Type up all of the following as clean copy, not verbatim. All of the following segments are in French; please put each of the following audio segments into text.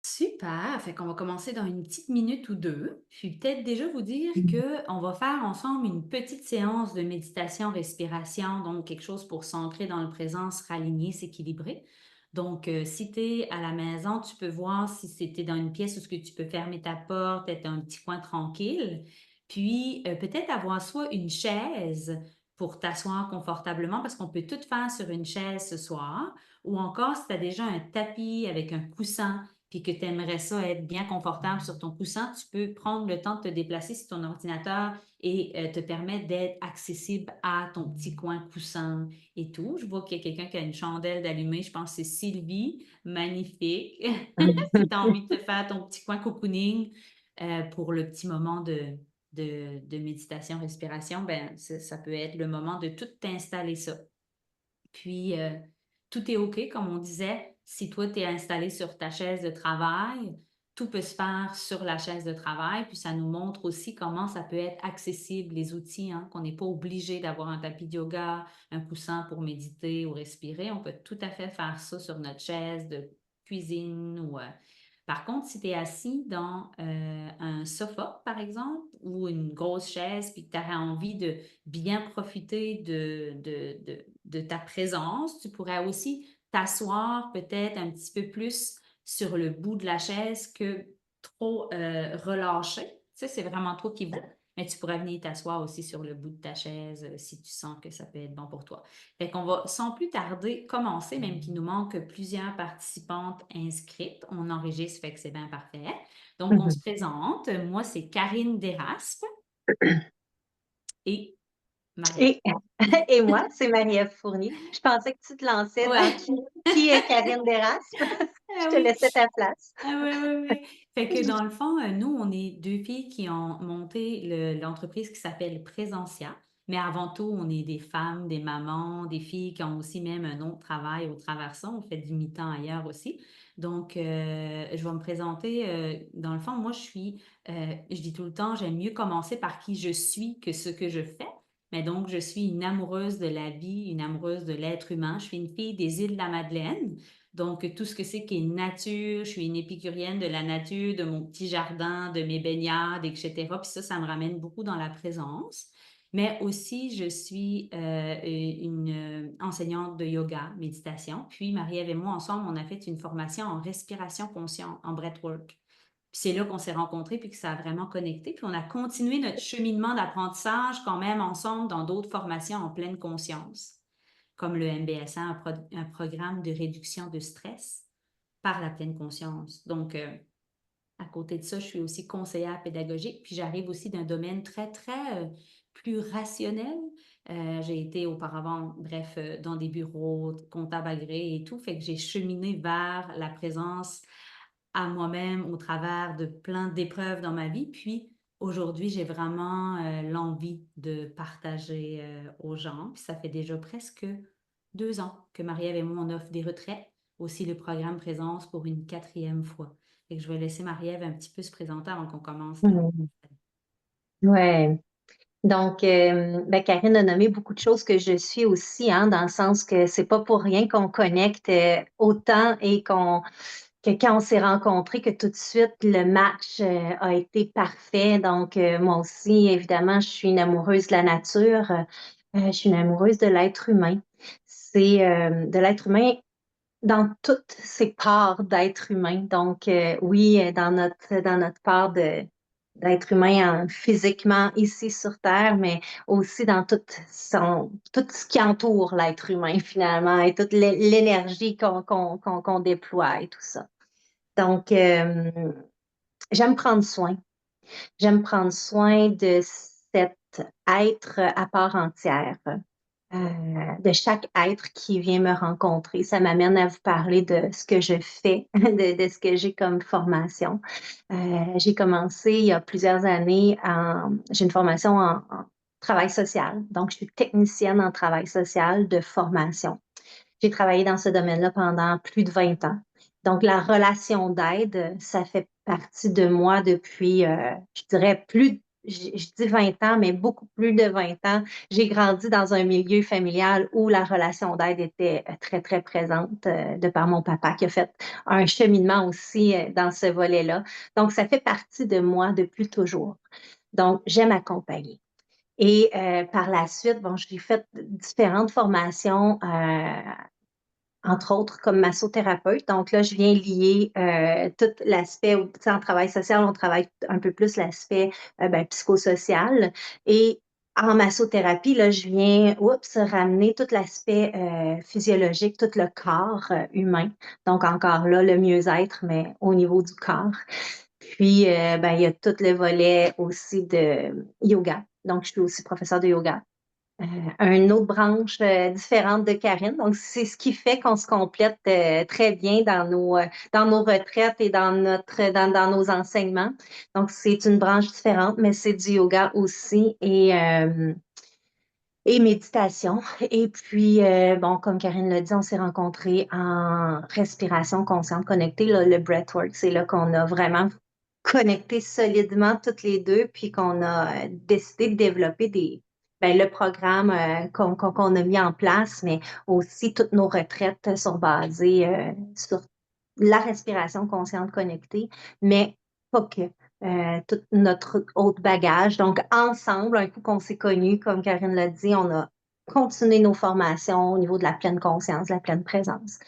Super, fait qu'on va commencer dans une petite minute ou 2. Puis peut-être déjà vous dire que on va faire ensemble une petite séance de méditation, respiration, donc quelque chose pour s'ancrer dans le présent, se raligner, s'équilibrer. Donc, si tu es à la maison, tu peux voir si c'était dans une pièce où ce que tu peux fermer ta porte, être un petit coin tranquille. Puis, peut-être avoir soit une chaise pour t'asseoir confortablement, parce qu'on peut tout faire sur une chaise ce soir, ou encore si tu as déjà un tapis avec un coussin puis que tu aimerais ça être bien confortable sur ton coussin, tu peux prendre le temps de te déplacer sur ton ordinateur et te permettre d'être accessible à ton petit coin coussin et tout. Je vois qu'il y a quelqu'un qui a une chandelle d'allumée. Je pense que c'est Sylvie. Magnifique. Si tu as envie de te faire ton petit coin cocooning pour le petit moment de méditation, respiration, ben, ça peut être le moment de tout t'installer ça. Puis, tout est OK, comme on disait. Si toi, tu es installé sur ta chaise de travail, tout peut se faire sur la chaise de travail. Puis, ça nous montre aussi comment ça peut être accessible, les outils, hein, qu'on n'est pas obligé d'avoir un tapis de yoga, un coussin pour méditer ou respirer. On peut tout à fait faire ça sur notre chaise de cuisine ou par contre, si tu es assis dans un sofa, par exemple, ou une grosse chaise, puis que tu aurais envie de bien profiter de ta présence. Tu pourrais aussi t'asseoir peut-être un petit peu plus sur le bout de la chaise que trop relâché. Tu sais, c'est vraiment toi qui vois. Mais tu pourrais venir t'asseoir aussi sur le bout de ta chaise si tu sens que ça peut être bon pour toi. Fait qu'on va sans plus tarder commencer, même qu'il nous manque plusieurs participantes inscrites. On enregistre, fait que c'est bien parfait. Donc, on se présente. Moi, c'est Karine Deraspe et Marie. Et, et moi, c'est Marie-Ève Fournier. Je pensais que tu te lançais dans Ouais. qui est Karine Deraspe. Je Ah te oui. laissais ta place. Ah oui, oui, oui. Fait que dans le fond, nous, on est deux filles qui ont monté l'entreprise qui s'appelle Présentia. Mais avant tout, on est des femmes, des mamans, des filles qui ont aussi même un autre travail au travers de ça. On fait du mi-temps ailleurs aussi. Donc, je vais me présenter. Dans le fond, moi, je dis tout le temps, j'aime mieux commencer par qui je suis que ce que je fais. Mais donc, je suis une amoureuse de la vie, une amoureuse de l'être humain. Je suis une fille des îles de la Madeleine. Donc, tout ce que c'est qui est nature, je suis une épicurienne de la nature, de mon petit jardin, de mes baignades, etc. Puis ça me ramène beaucoup dans la présence. Mais aussi, je suis une enseignante de yoga, méditation. Puis, Marie-Ève et moi, ensemble, on a fait une formation en respiration consciente, en breathwork. Puis c'est là qu'on s'est rencontrés, puis que ça a vraiment connecté. Puis on a continué notre cheminement d'apprentissage quand même ensemble dans d'autres formations en pleine conscience comme le MBSA, un programme de réduction de stress par la pleine conscience. Donc, à côté de ça, je suis aussi conseillère pédagogique, puis j'arrive aussi d'un domaine très, très plus rationnel. J'ai été auparavant, bref, dans des bureaux, comptable agréé et tout, fait que j'ai cheminé vers la présence à moi-même au travers de plein d'épreuves dans ma vie. Puis aujourd'hui, j'ai vraiment l'envie de partager aux gens. Puis ça fait déjà presque 2 ans que Marie-Ève et moi, on offre des retraites, aussi le programme Présence pour une quatrième fois. Et que je vais laisser Marie-Ève un petit peu se présenter avant qu'on commence là. Mhm. Ouais. Donc, ben, Karine a nommé beaucoup de choses que je suis aussi, hein, dans le sens que c'est pas pour rien qu'on connecte autant et que quand on s'est rencontrés, que tout de suite le match a été parfait. Donc, moi aussi, évidemment, je suis une amoureuse de la nature. Je suis une amoureuse de l'être humain. C'est de l'être humain dans toutes ses parts d'être humain. Donc, oui, dans notre part d'être humain physiquement ici sur Terre, mais aussi dans tout ce qui entoure l'être humain finalement et toute l'énergie qu'on déploie et tout ça. Donc, j'aime prendre soin. J'aime prendre soin de cet être à part entière, de chaque être qui vient me rencontrer. Ça m'amène à vous parler de ce que je fais, de ce que j'ai comme formation. J'ai commencé il y a plusieurs années j'ai une formation en travail social. Donc, je suis technicienne en travail social de formation. J'ai travaillé dans ce domaine-là pendant plus de 20 ans. Donc, la relation d'aide, ça fait partie de moi depuis, je dirais, je dis 20 ans, mais beaucoup plus de 20 ans. J'ai grandi dans un milieu familial où la relation d'aide était très, très présente de par mon papa qui a fait un cheminement aussi dans ce volet-là. Donc, ça fait partie de moi depuis toujours. Donc, j'aime accompagner. Et par la suite, bon, j'ai fait différentes formations entre autres comme massothérapeute. Donc là, je viens lier tout l'aspect, tu sais, en travail social, on travaille un peu plus l'aspect psychosocial. Et en massothérapie, là, je viens ramener tout l'aspect physiologique, tout le corps humain. Donc encore là, le mieux-être, mais au niveau du corps. Puis, il y a tout le volet aussi de yoga. Donc, je suis aussi professeure de yoga une autre branche différente de Karine. Donc, c'est ce qui fait qu'on se complète très bien dans nos retraites et dans nos enseignements. Donc, c'est une branche différente, mais c'est du yoga aussi et méditation. Et puis, bon, comme Karine l'a dit, on s'est rencontrés en respiration consciente connectée, là, le breathwork. C'est là qu'on a vraiment connecté solidement toutes les deux, puis qu'on a décidé de développer le programme qu'on a mis en place, mais aussi toutes nos retraites sont basées sur la respiration consciente connectée, mais pas que. Tout notre autre bagage. Donc, ensemble, un coup qu'on s'est connus, comme Karine l'a dit, on a continué nos formations au niveau de la pleine conscience, de la pleine présence.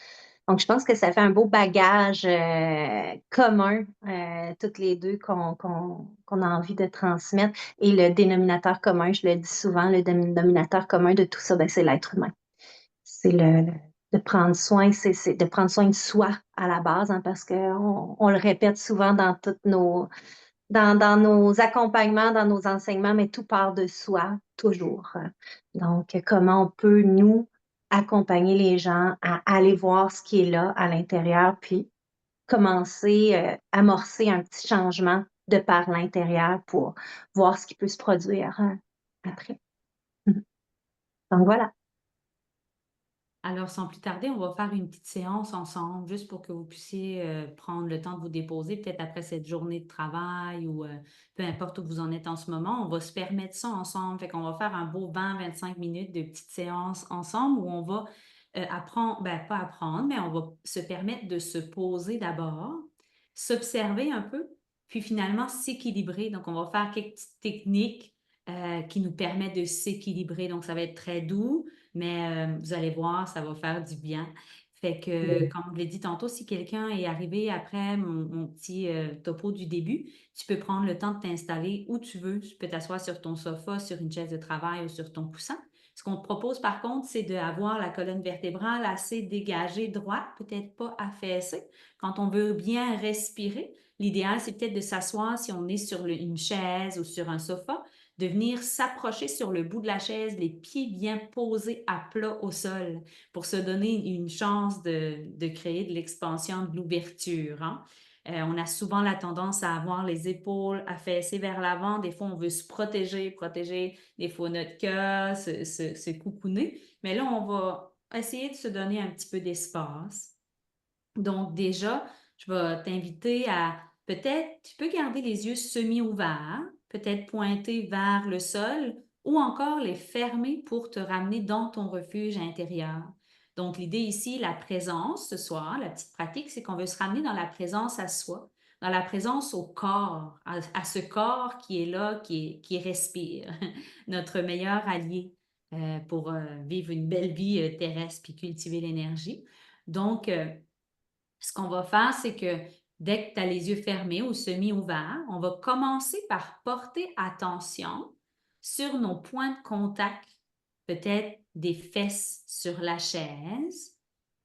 Donc, je pense que ça fait un beau bagage commun, toutes les deux, qu'on a envie de transmettre. Et le dénominateur commun, je le dis souvent, le dénominateur commun de tout ça, ben, c'est l'être humain. C'est de prendre soin, c'est de prendre soin de soi à la base, hein, parce qu'on on le répète souvent dans nos accompagnements, dans nos enseignements, mais tout part de soi, toujours. Donc, comment on peut, nous, accompagner les gens à aller voir ce qui est là à l'intérieur, puis commencer, amorcer un petit changement de par l'intérieur pour voir ce qui peut se produire après. Donc, voilà. Alors, sans plus tarder, on va faire une petite séance ensemble, juste pour que vous puissiez prendre le temps de vous déposer, peut-être après cette journée de travail ou peu importe où vous en êtes en ce moment. On va se permettre ça ensemble. Fait qu'on va faire un beau 20-25 minutes de petite séance ensemble où on va apprendre, ben pas apprendre, mais on va se permettre de se poser d'abord, s'observer un peu, puis finalement s'équilibrer. Donc, on va faire quelques petites techniques qui nous permettent de s'équilibrer. Donc, ça va être très doux. Mais vous allez voir, ça va faire du bien. Fait que, comme je l'ai dit tantôt, si quelqu'un est arrivé après mon petit topo du début, tu peux prendre le temps de t'installer où tu veux. Tu peux t'asseoir sur ton sofa, sur une chaise de travail ou sur ton coussin. Ce qu'on te propose, par contre, c'est d'avoir la colonne vertébrale assez dégagée, droite, peut-être pas affaissée. Quand on veut bien respirer, l'idéal, c'est peut-être de s'asseoir si on est sur une chaise ou sur un sofa, de venir s'approcher sur le bout de la chaise, les pieds bien posés à plat au sol pour se donner une chance de créer de l'expansion, de l'ouverture. Hein. On a souvent la tendance à avoir les épaules affaissées vers l'avant. Des fois, on veut se protéger des fois notre cœur, se coucouner. Mais là, on va essayer de se donner un petit peu d'espace. Donc déjà, je vais t'inviter à peut-être, tu peux garder les yeux semi-ouverts, peut-être pointer vers le sol ou encore les fermer pour te ramener dans ton refuge intérieur. Donc l'idée ici, la présence ce soir, la petite pratique, c'est qu'on veut se ramener dans la présence à soi, dans la présence au corps, à ce corps qui est là, qui respire, notre meilleur allié pour vivre une belle vie terrestre puis cultiver l'énergie. Donc, ce qu'on va faire, c'est que dès que tu as les yeux fermés ou semi-ouverts, on va commencer par porter attention sur nos points de contact, peut-être des fesses sur la chaise,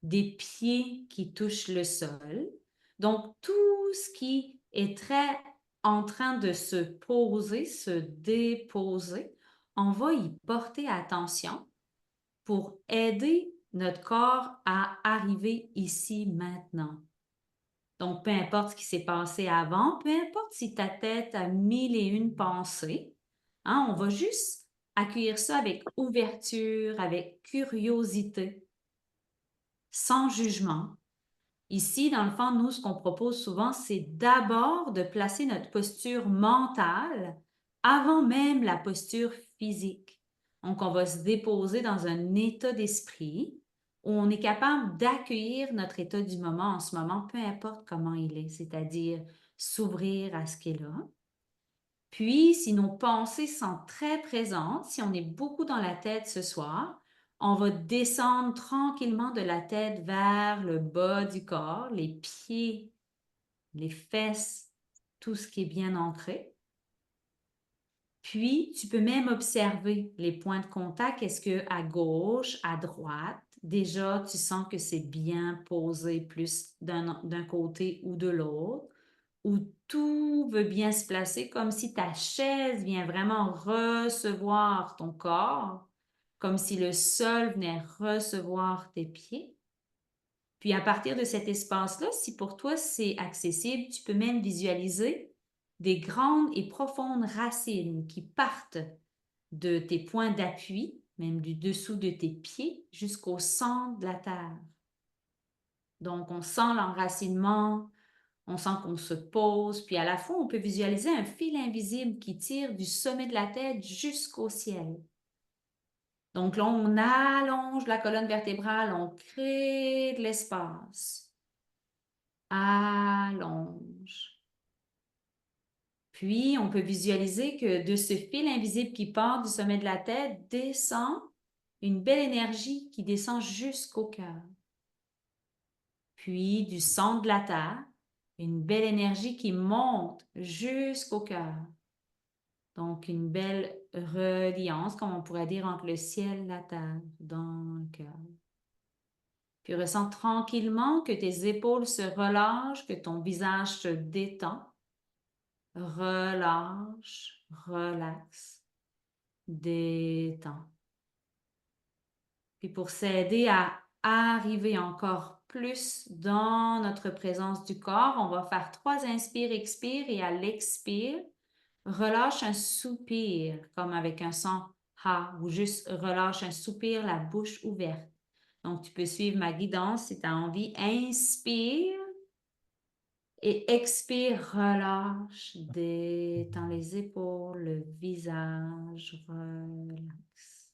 des pieds qui touchent le sol. Donc, tout ce qui est très en train de se poser, se déposer, on va y porter attention pour aider notre corps à arriver ici maintenant. Donc, peu importe ce qui s'est passé avant, peu importe si ta tête a mille et une pensées, hein, on va juste accueillir ça avec ouverture, avec curiosité, sans jugement. Ici, dans le fond, nous, ce qu'on propose souvent, c'est d'abord de placer notre posture mentale avant même la posture physique. Donc, on va se déposer dans un état d'esprit où on est capable d'accueillir notre état du moment en ce moment, peu importe comment il est, c'est-à-dire s'ouvrir à ce qui est là. Puis, si nos pensées sont très présentes, si on est beaucoup dans la tête ce soir, on va descendre tranquillement de la tête vers le bas du corps, les pieds, les fesses, tout ce qui est bien ancré. Puis, tu peux même observer les points de contact. Est-ce que à gauche, à droite, déjà, tu sens que c'est bien posé plus d'un côté ou de l'autre, où tout veut bien se placer, comme si ta chaise vient vraiment recevoir ton corps, comme si le sol venait recevoir tes pieds. Puis à partir de cet espace-là, si pour toi c'est accessible, tu peux même visualiser des grandes et profondes racines qui partent de tes points d'appui, même du dessous de tes pieds, jusqu'au centre de la terre. Donc, on sent l'enracinement, on sent qu'on se pose, puis à la fois, on peut visualiser un fil invisible qui tire du sommet de la tête jusqu'au ciel. Donc là, on allonge la colonne vertébrale, on crée de l'espace. Allonge. Puis, on peut visualiser que de ce fil invisible qui part du sommet de la tête descend une belle énergie qui descend jusqu'au cœur. Puis, du centre de la Terre, une belle énergie qui monte jusqu'au cœur. Donc, une belle reliance, comme on pourrait dire, entre le ciel et la terre, dans le cœur. Puis, ressens tranquillement que tes épaules se relâchent, que ton visage se détend. Relâche, relaxe, détend. Puis pour s'aider à arriver encore plus dans notre présence du corps, on va faire 3 inspires, expires et à l'expire, relâche un soupir comme avec un son ha ou juste relâche un soupir, la bouche ouverte. Donc tu peux suivre ma guidance si tu as envie. Inspire. Et expire, relâche, détends les épaules, le visage, relaxe.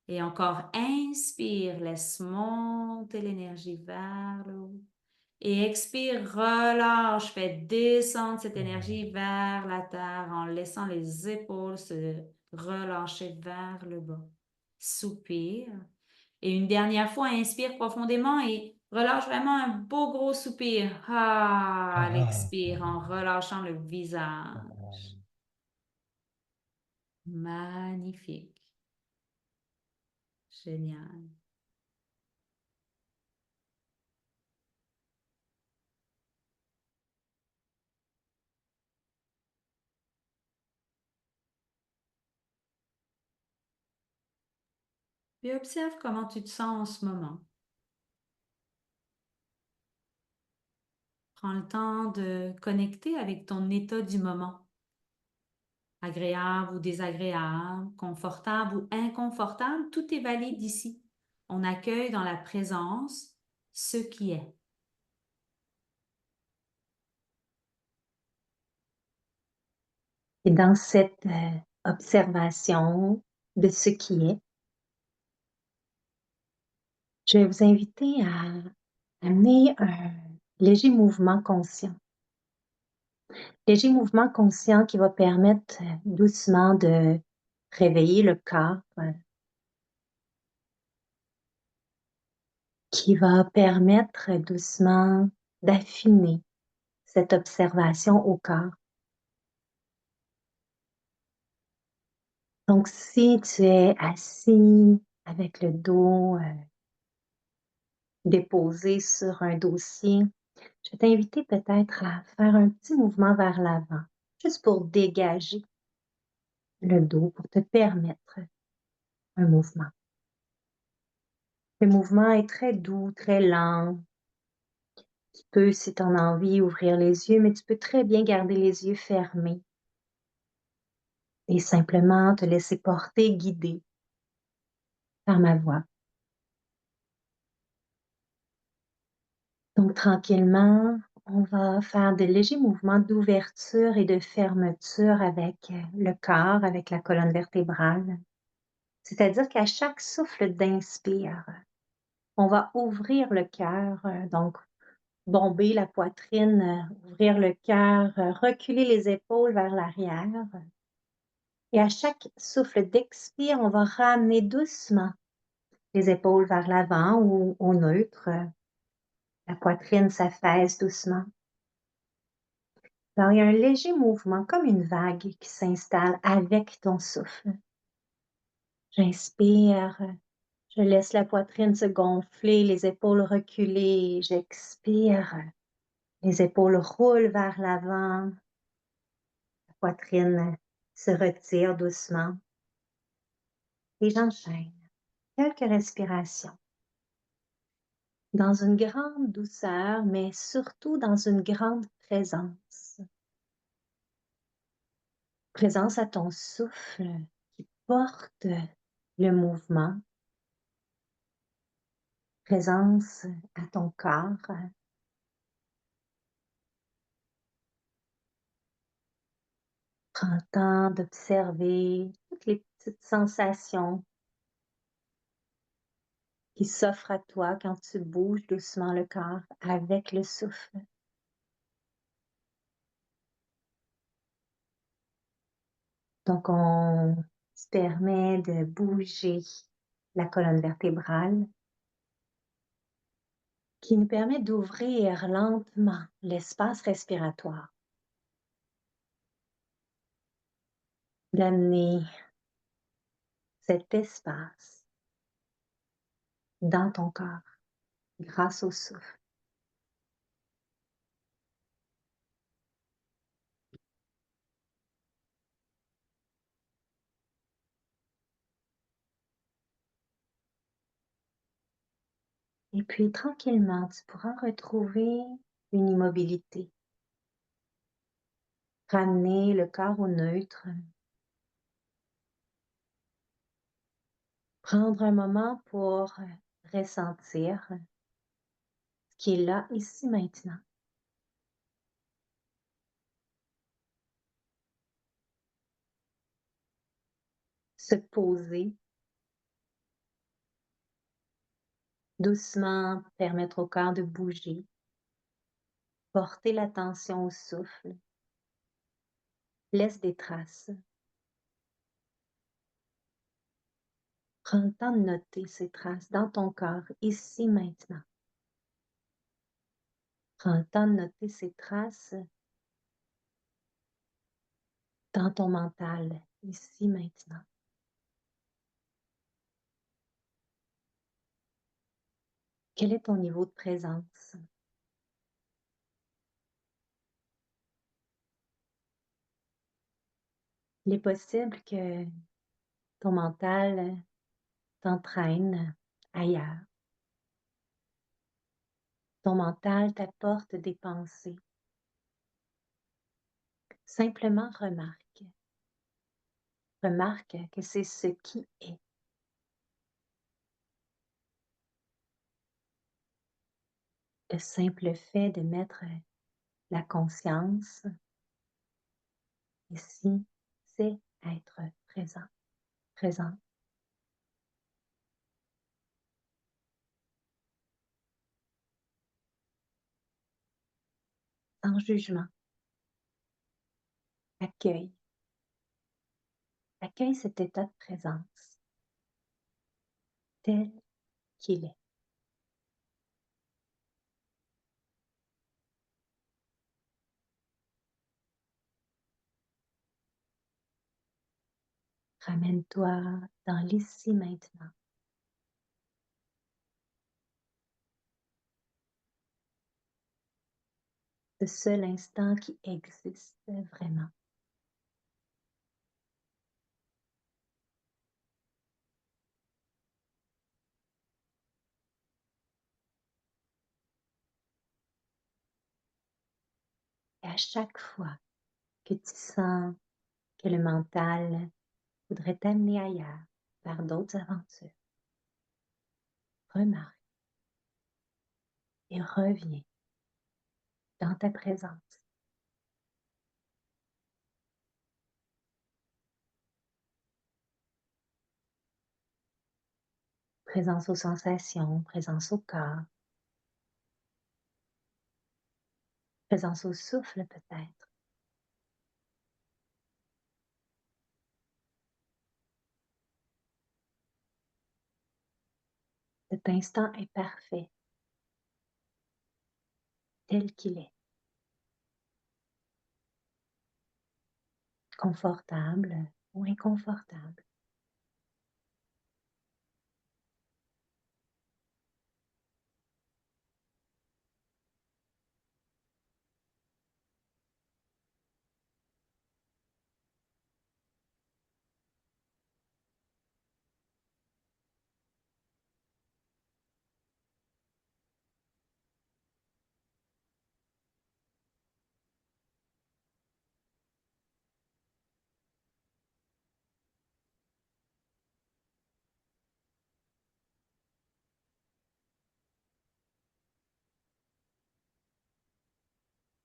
Et encore, inspire, laisse monter l'énergie vers le haut. Et expire, relâche, fais descendre cette énergie vers la terre en laissant les épaules se relâcher vers le bas. Soupire. Et une dernière fois, inspire profondément et relâche vraiment un beau gros soupir. Ah, à l'expire en relâchant le visage. Magnifique. Génial. Puis observe comment tu te sens en ce moment. Prends le temps de connecter avec ton état du moment. Agréable ou désagréable, confortable ou inconfortable, tout est valide ici. On accueille dans la présence ce qui est. Et dans cette observation de ce qui est, je vais vous inviter à amener un léger mouvement conscient. Léger mouvement conscient qui va permettre doucement de réveiller le corps, qui va permettre doucement d'affiner cette observation au corps. Donc, si tu es assis avec le dos déposé sur un dossier, je vais t'inviter peut-être à faire un petit mouvement vers l'avant, juste pour dégager le dos, pour te permettre un mouvement. Le mouvement est très doux, très lent. Tu peux, si tu en as envie, ouvrir les yeux, mais tu peux très bien garder les yeux fermés et simplement te laisser porter, guider par ma voix. Donc, tranquillement, on va faire de légers mouvements d'ouverture et de fermeture avec le corps, avec la colonne vertébrale. C'est-à-dire qu'à chaque souffle d'inspire, on va ouvrir le cœur, donc bomber la poitrine, ouvrir le cœur, reculer les épaules vers l'arrière. Et à chaque souffle d'expire, on va ramener doucement les épaules vers l'avant ou au neutre. La poitrine s'affaisse doucement. Alors, il y a un léger mouvement, comme une vague qui s'installe avec ton souffle. J'inspire, je laisse la poitrine se gonfler, les épaules reculer. J'expire, les épaules roulent vers l'avant. La poitrine se retire doucement. Et j'enchaîne quelques respirations dans une grande douceur, mais surtout dans une grande présence. Présence à ton souffle qui porte le mouvement. Présence à ton corps. Prends le temps d'observer toutes les petites sensations qui s'offrent à toi quand tu bouges doucement le corps avec le souffle. Donc, on se permet de bouger la colonne vertébrale qui nous permet d'ouvrir lentement l'espace respiratoire, d'amener cet espace dans ton corps grâce au souffle. Et puis tranquillement, tu pourras retrouver une immobilité. Ramener le corps au neutre. Prendre un moment pour ressentir ce qui est là, ici, maintenant. Se poser, doucement permettre au corps de bouger, porter l'attention au souffle, laisse des traces. Prends le temps de noter ces traces dans ton corps, ici, maintenant. Prends le temps de noter ces traces dans ton mental, ici, maintenant. Quel est ton niveau de présence? Il est possible que ton mental t'entraîne ailleurs. Ton mental t'apporte des pensées. Simplement remarque. Remarque que c'est ce qui est. Le simple fait de mettre la conscience ici, c'est être présent, présent, sans jugement. Accueille. Accueille cet état de présence tel qu'il est. Ramène-toi dans l'ici maintenant. Ce seul instant qui existe vraiment. Et à chaque fois que tu sens que le mental voudrait t'amener ailleurs, vers d'autres aventures, remarque et reviens dans ta présence. Présence aux sensations, présence au corps, présence au souffle peut-être. Cet instant est parfait, tel qu'il est, confortable ou inconfortable.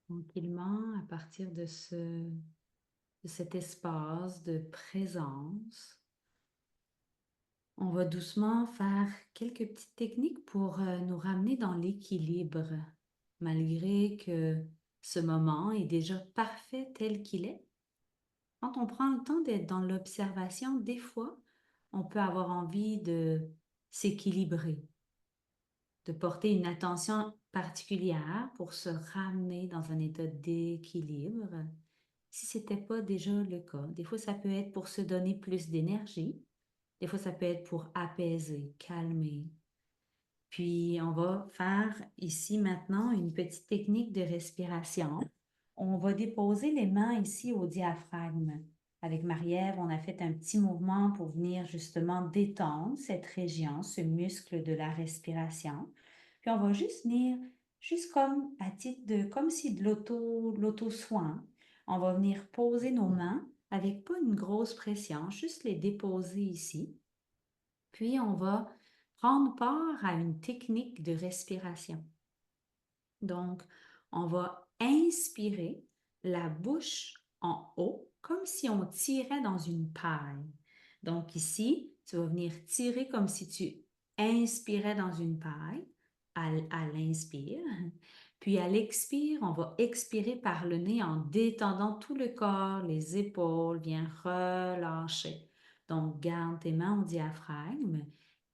Tranquillement, à partir de cet espace de présence, on va doucement faire quelques petites techniques pour nous ramener dans l'équilibre, malgré que ce moment est déjà parfait tel qu'il est. Quand on prend le temps d'être dans l'observation, des fois, on peut avoir envie de s'équilibrer, de porter une attention particulière pour se ramener dans un état d'équilibre, si ce n'était pas déjà le cas. Des fois, ça peut être pour se donner plus d'énergie, des fois, ça peut être pour apaiser, calmer. Puis, on va faire ici maintenant une petite technique de respiration. On va déposer les mains ici au diaphragme. Avec Marie-Ève, on a fait un petit mouvement pour venir justement détendre cette région, ce muscle de la respiration. Puis on va juste venir, juste comme à titre de, comme si de l'auto-soin, on va venir poser nos mains avec pas une grosse pression, juste les déposer ici. Puis on va prendre part à une technique de respiration. Donc, on va inspirer la bouche en haut, comme si on tirait dans une paille. Donc ici, tu vas venir tirer comme si tu inspirais dans une paille à l'inspire. Puis à l'expire, on va expirer par le nez en détendant tout le corps, les épaules, bien relâcher. Donc, garde tes mains au diaphragme.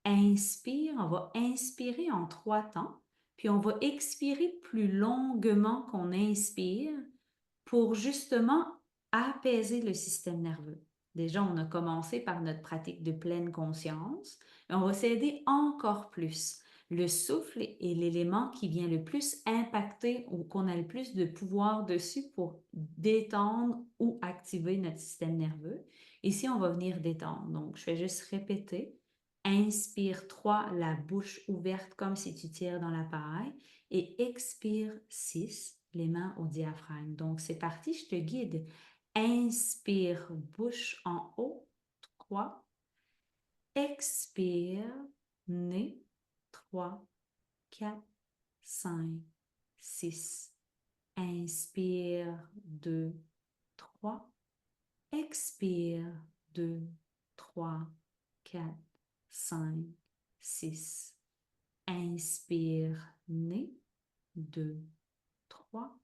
Inspire, on va inspirer en 3 temps. Puis on va expirer plus longuement qu'on inspire pour justement apaiser le système nerveux. Déjà, on a commencé par notre pratique de pleine conscience et on va s'aider encore plus. Le souffle est l'élément qui vient le plus impacter ou qu'on a le plus de pouvoir dessus pour détendre ou activer notre système nerveux. Ici, on va venir détendre. Donc, je vais juste répéter. Inspire 3, la bouche ouverte comme si tu tires dans la paille. Et expire 6, les mains au diaphragme. Donc, c'est parti, je te guide. Inspire, bouche en haut, 3. Expire, nez, 3, 4, 5, 6. Inspire, 2, 3. Expire, 2, 3, 4, 5, 6. Inspire, nez, 2, 3.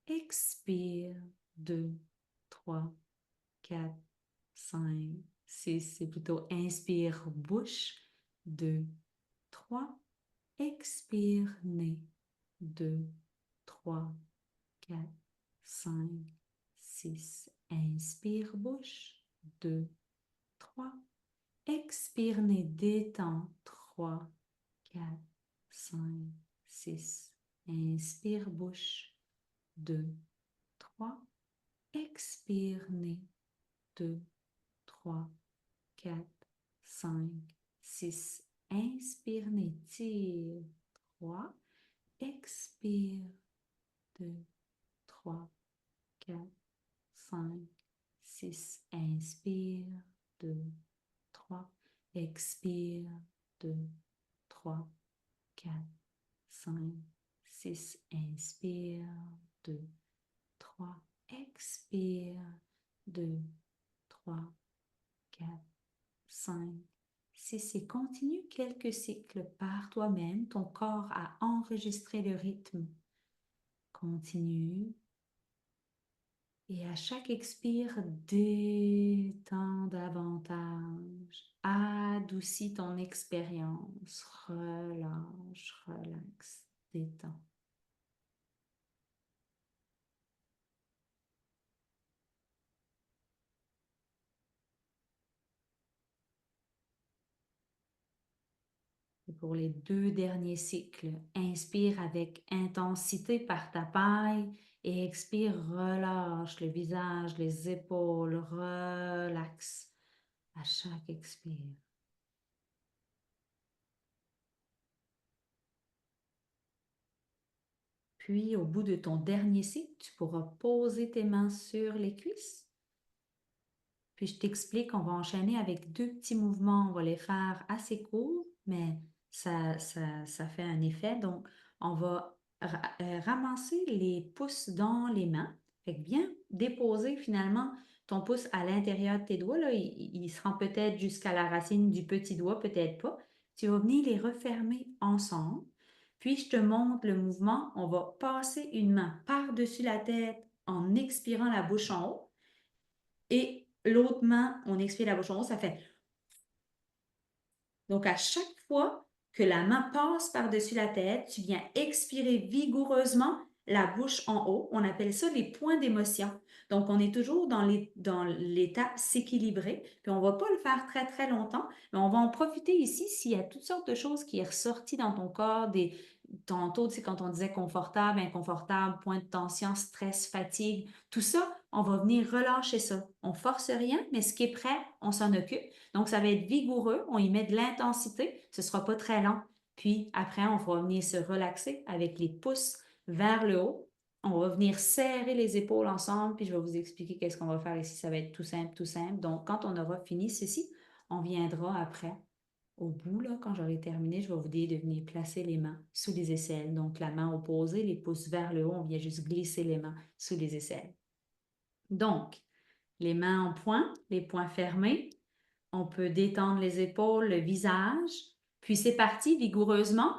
Expire, 2, 3, 4, 5, 6. C'est plutôt inspire, bouche, 2, 3. Expire, nez, 2, 3, 4, 5, 6. Inspire, bouche, 2, 3. Expire, nez, détends, 3, 4, 5, 6. Inspire, bouche, 2, 3. Expire, nez, 2, 3, 4, 5, 6. Inspire, nez, tire, 3. Expire, 2, 3, 4, 5, 6. Inspire, 2, 3. Expire, 2, 3, 4, 5, 6. Inspire. 2, 3. Expire. 2, 3, 4, 5, 6. Et continue quelques cycles par toi-même. Ton corps a enregistré le rythme. Continue. Et à chaque expire, détends davantage. Adoucis ton expérience. Relâche, relaxe, détends. Et pour les 2 derniers cycles, inspire avec intensité par ta paille et expire, relâche le visage, les épaules, relaxe à chaque expire. Puis, au bout de ton dernier cycle, tu pourras poser tes mains sur les cuisses. Puis, je t'explique, on va enchaîner avec 2 petits mouvements. On va les faire assez courts, mais ça fait un effet. Donc, on va ramasser les pouces dans les mains. Fait que bien déposer finalement ton pouce à l'intérieur de tes doigts. Là, il se rend peut-être jusqu'à la racine du petit doigt, peut-être pas. Tu vas venir les refermer ensemble. Puis, je te montre le mouvement. On va passer une main par-dessus la tête en expirant la bouche en haut. Et l'autre main, on expire la bouche en haut, ça fait. Donc, à chaque fois que la main passe par-dessus la tête, tu viens expirer vigoureusement la bouche en haut. On appelle ça les points d'émotion. Donc, on est toujours dans l'étape s'équilibrer. Puis, on ne va pas le faire très, très longtemps, mais on va en profiter ici s'il y a toutes sortes de choses qui est ressorties dans ton corps, tantôt, tu sais, quand on disait confortable, inconfortable, point de tension, stress, fatigue, tout ça, on va venir relâcher ça. On force rien, mais ce qui est prêt, on s'en occupe. Donc, ça va être vigoureux, on y met de l'intensité, ce ne sera pas très lent. Puis après, on va venir se relaxer avec les pouces vers le haut. On va venir serrer les épaules ensemble, puis je vais vous expliquer qu'est-ce qu'on va faire ici. Ça va être tout simple, tout simple. Donc, quand on aura fini ceci, on viendra après. Au bout, là, quand j'aurai terminé, je vais vous dire de venir placer les mains sous les aisselles. Donc, la main opposée, les pouces vers le haut, on vient juste glisser les mains sous les aisselles. Donc, les mains en poing, les poings fermés. On peut détendre les épaules, le visage. Puis c'est parti vigoureusement.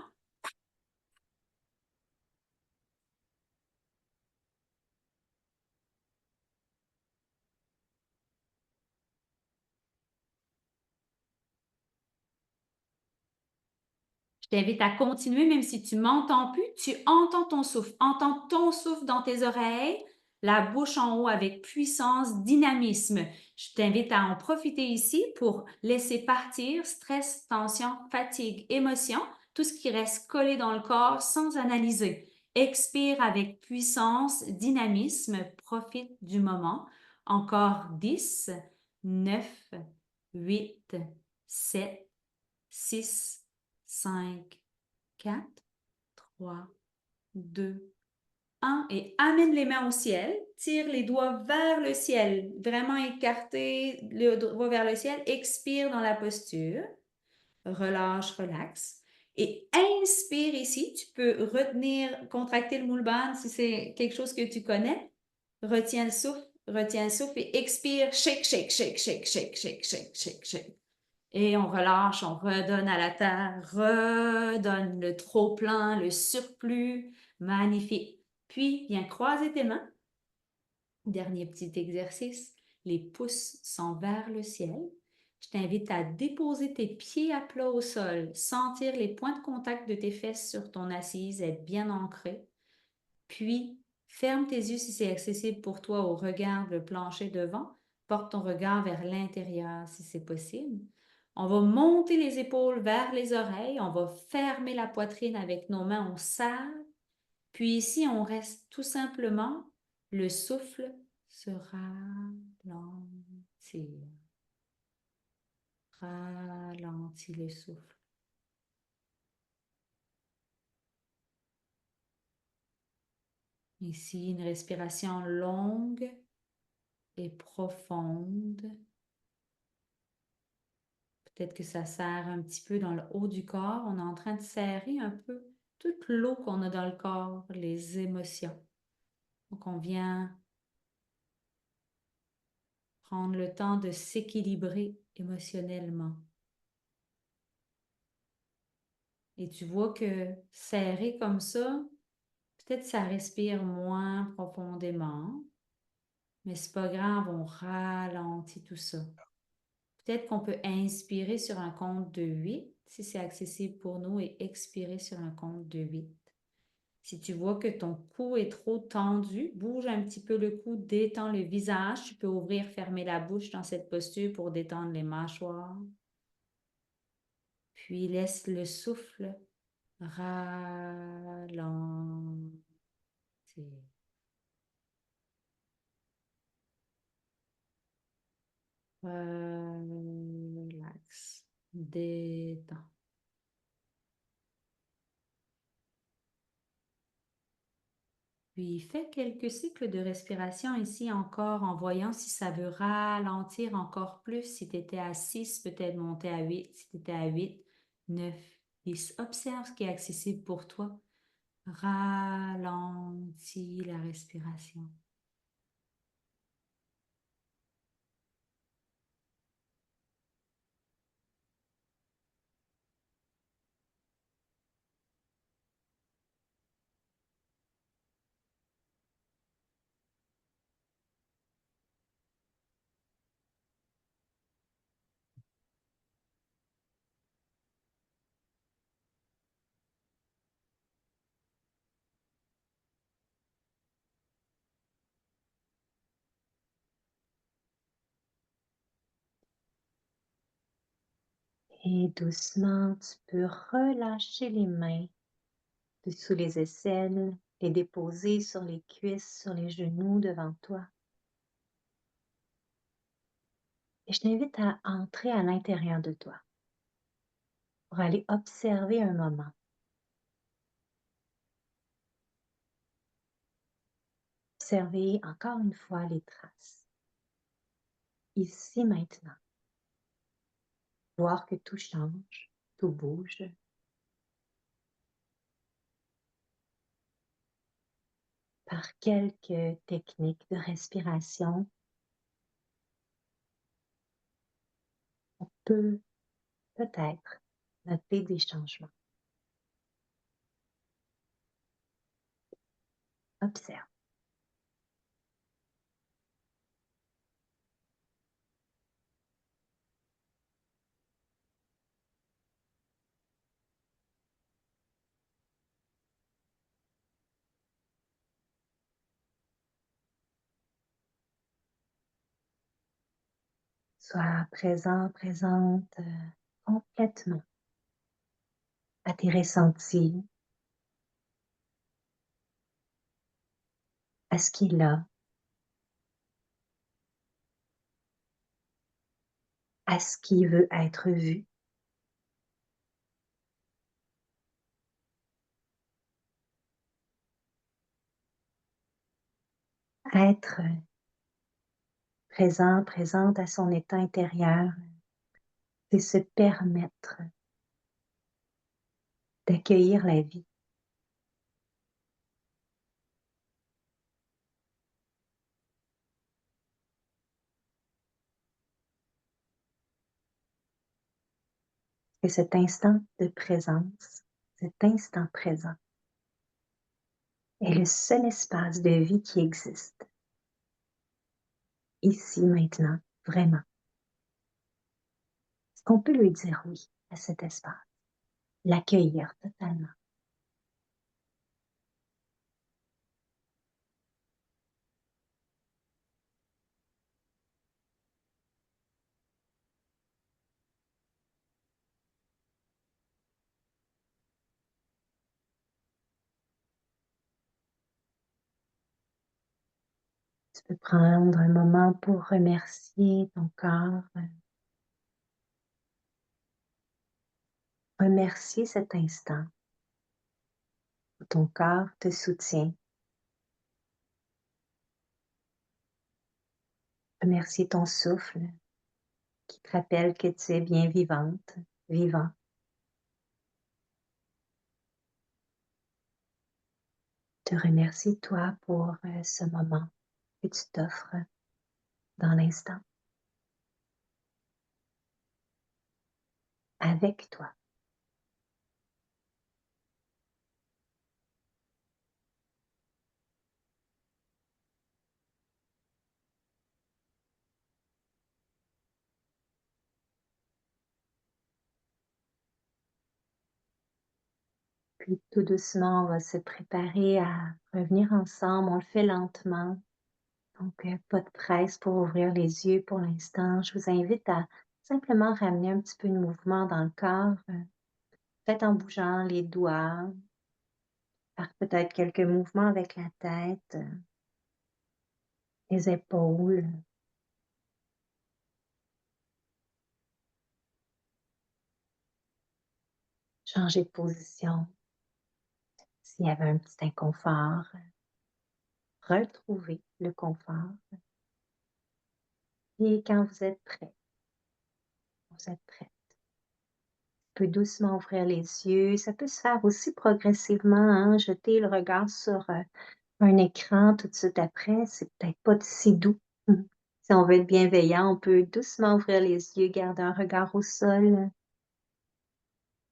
Je t'invite à continuer, même si tu m'entends plus, tu entends ton souffle. Entends ton souffle dans tes oreilles, la bouche en haut avec puissance, dynamisme. Je t'invite à en profiter ici pour laisser partir stress, tension, fatigue, émotion, tout ce qui reste collé dans le corps sans analyser. Expire avec puissance, dynamisme, profite du moment. Encore 10, 9, 8, 7, 6, 5, 4, 3, 2, 1 et amène les mains au ciel. Tire les doigts vers le ciel, vraiment écarter le doigt vers le ciel. Expire dans la posture. Relâche, relaxe. Et inspire ici. Tu peux retenir, contracter le moule-band si c'est quelque chose que tu connais. Retiens le souffle et expire. Shake, shake, shake, shake, shake, shake, shake, shake, shake. Et on relâche, on redonne à la terre, redonne le trop-plein, le surplus. Magnifique. Puis, viens croiser tes mains. Dernier petit exercice. Les pouces sont vers le ciel. Je t'invite à déposer tes pieds à plat au sol, sentir les points de contact de tes fesses sur ton assise, être bien ancré. Puis, ferme tes yeux si c'est accessible pour toi au regard le plancher devant. Porte ton regard vers l'intérieur si c'est possible. On va monter les épaules vers les oreilles. On va fermer la poitrine avec nos mains. On serre. Puis ici, on reste tout simplement. Le souffle se ralentit. Ralentis le souffle. Ici, une respiration longue et profonde. Peut-être que ça serre un petit peu dans le haut du corps. On est en train de serrer un peu toute l'eau qu'on a dans le corps, les émotions. Donc, on vient prendre le temps de s'équilibrer émotionnellement. Et tu vois que serré comme ça, peut-être ça respire moins profondément, mais c'est pas grave, on ralentit tout ça. Peut-être qu'on peut inspirer sur un compte de 8 si c'est accessible pour nous et expirer sur un compte de 8. Si tu vois que ton cou est trop tendu, bouge un petit peu le cou, détends le visage. Tu peux ouvrir, fermer la bouche dans cette posture pour détendre les mâchoires. Puis laisse le souffle ralentir. Relax. Détends. Puis fais quelques cycles de respiration ici encore en voyant si ça veut ralentir encore plus. Si tu étais à 6, peut-être monter à 8. Si tu étais à 8, 9, 10. Observe ce qui est accessible pour toi. Ralentis la respiration. Et doucement, tu peux relâcher les mains dessous les aisselles, les déposer sur les cuisses, sur les genoux devant toi. Et je t'invite à entrer à l'intérieur de toi pour aller observer un moment. Observer encore une fois les traces. Ici maintenant. Voir que tout change, tout bouge. Par quelques techniques de respiration, on peut peut-être noter des changements. Observe. Sois présent, présente complètement à tes ressentis, à ce qui est là, à ce qui veut être vu. Être présent, présente à son état intérieur, c'est se permettre d'accueillir la vie. Et cet instant de présence, cet instant présent, est le seul espace de vie qui existe, ici, maintenant, vraiment. Est-ce qu'on peut lui dire oui à cet espace, l'accueillir totalement? Tu peux prendre un moment pour remercier ton corps, remercier cet instant où ton corps te soutient, remercier ton souffle qui te rappelle que tu es bien vivante, vivant. te remercie, toi, pour ce moment que tu t'offres dans l'instant avec toi. Puis tout doucement, on va se préparer à revenir ensemble. On le fait lentement. Donc, pas de presse pour ouvrir les yeux pour l'instant. Je vous invite à simplement ramener un petit peu de mouvement dans le corps, peut-être en bougeant les doigts, faire peut-être quelques mouvements avec la tête, les épaules. Changer de position s'il y avait un petit inconfort, retrouver le confort. Et quand vous êtes prêt, vous êtes prêt. Peut doucement ouvrir les yeux. Ça peut se faire aussi progressivement, hein, jeter le regard sur un écran tout de suite après, c'est peut-être pas si doux. Si on veut être bienveillant, on peut doucement ouvrir les yeux, garder un regard au sol,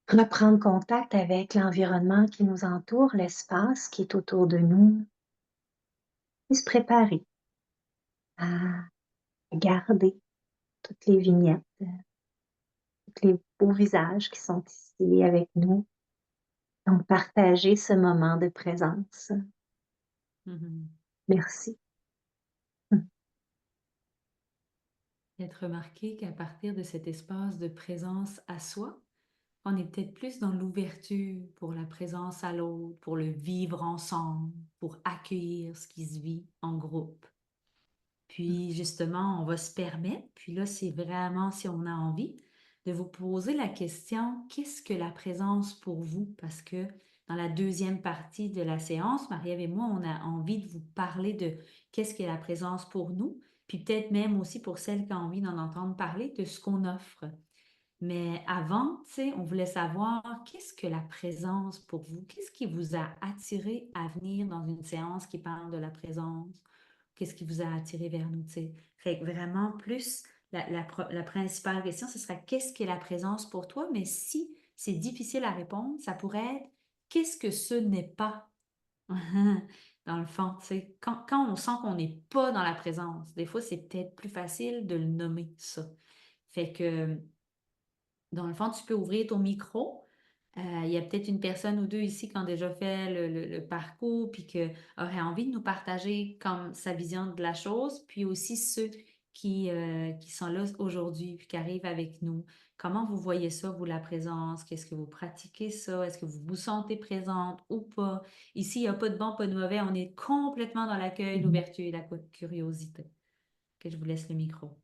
reprendre contact avec l'environnement qui nous entoure, l'espace qui est autour de nous, et se préparer à garder toutes les vignettes, tous les beaux visages qui sont ici avec nous. Donc, partager ce moment de présence. Mhm. Merci. Être remarqué qu'à partir de cet espace de présence à soi, on est peut-être plus dans l'ouverture pour la présence à l'autre, pour le vivre ensemble, pour accueillir ce qui se vit en groupe. Puis justement, on va se permettre, puis là, c'est vraiment si on a envie, de vous poser la question, qu'est-ce que la présence pour vous? Parce que dans la deuxième partie de la séance, Marie-Ève et moi, on a envie de vous parler de qu'est-ce que la présence pour nous, puis peut-être même aussi pour celles qui ont envie d'en entendre parler, de ce qu'on offre. Mais avant, tu sais, on voulait savoir qu'est-ce que la présence pour vous? Qu'est-ce qui vous a attiré à venir dans une séance qui parle de la présence? Qu'est-ce qui vous a attiré vers nous, tu sais? Fait que vraiment, plus la principale question, ce serait qu'est-ce qu'est la présence pour toi? Mais si c'est difficile à répondre, ça pourrait être qu'est-ce que ce n'est pas? Dans le fond, tu sais, quand on sent qu'on n'est pas dans la présence, des fois, c'est peut-être plus facile de le nommer, ça. Fait que dans le fond, tu peux ouvrir ton micro. Il y a peut-être une personne ou deux ici qui ont déjà fait le parcours puis qui auraient envie de nous partager comme sa vision de la chose, puis aussi ceux qui sont là aujourd'hui puis qui arrivent avec nous. Comment vous voyez ça, vous, la présence? Qu'est-ce que vous pratiquez ça? Est-ce que vous vous sentez présente ou pas? Ici, il n'y a pas de bon, pas de mauvais. On est complètement dans l'accueil, l'ouverture et la curiosité. Que je vous laisse le micro.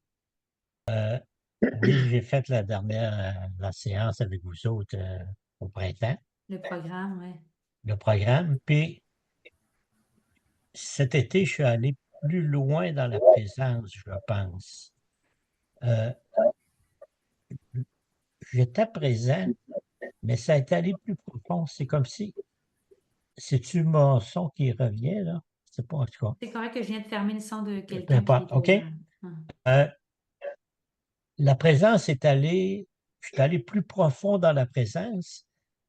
Oui, j'ai fait la dernière la séance avec vous autres au printemps, Le programme, ouais. le programme. Puis cet été, je suis allé plus loin dans la présence, je pense. Euh, J'étais présent, mais ça a été allé plus profond. C'est comme si, c'est-tu mon son qui revient, là? C'est pas en tout cas. C'est correct que je viens de fermer le son de Peu quelqu'un qui importe, est OK? au... Euh, la présence est allée, je suis allé plus profond dans la présence.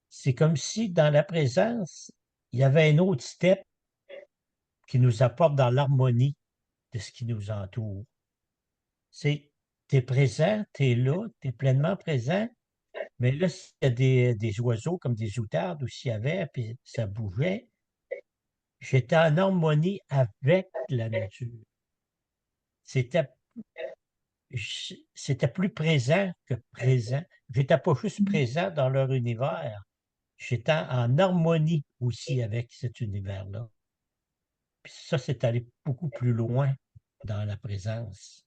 C'est comme si dans la présence, il y avait un autre step qui nous apporte dans l'harmonie de ce qui nous entoure. C'est, tu es présent, tu es là, tu es pleinement présent, mais là, s'il y a des oiseaux comme des outardes ou s'il y avait, puis ça bougeait, j'étais en harmonie avec la nature. C'était, c'était plus présent que présent. J'étais pas juste présent dans leur univers, j'étais en harmonie aussi avec cet univers-là. Puis ça, c'est aller beaucoup plus loin dans la présence.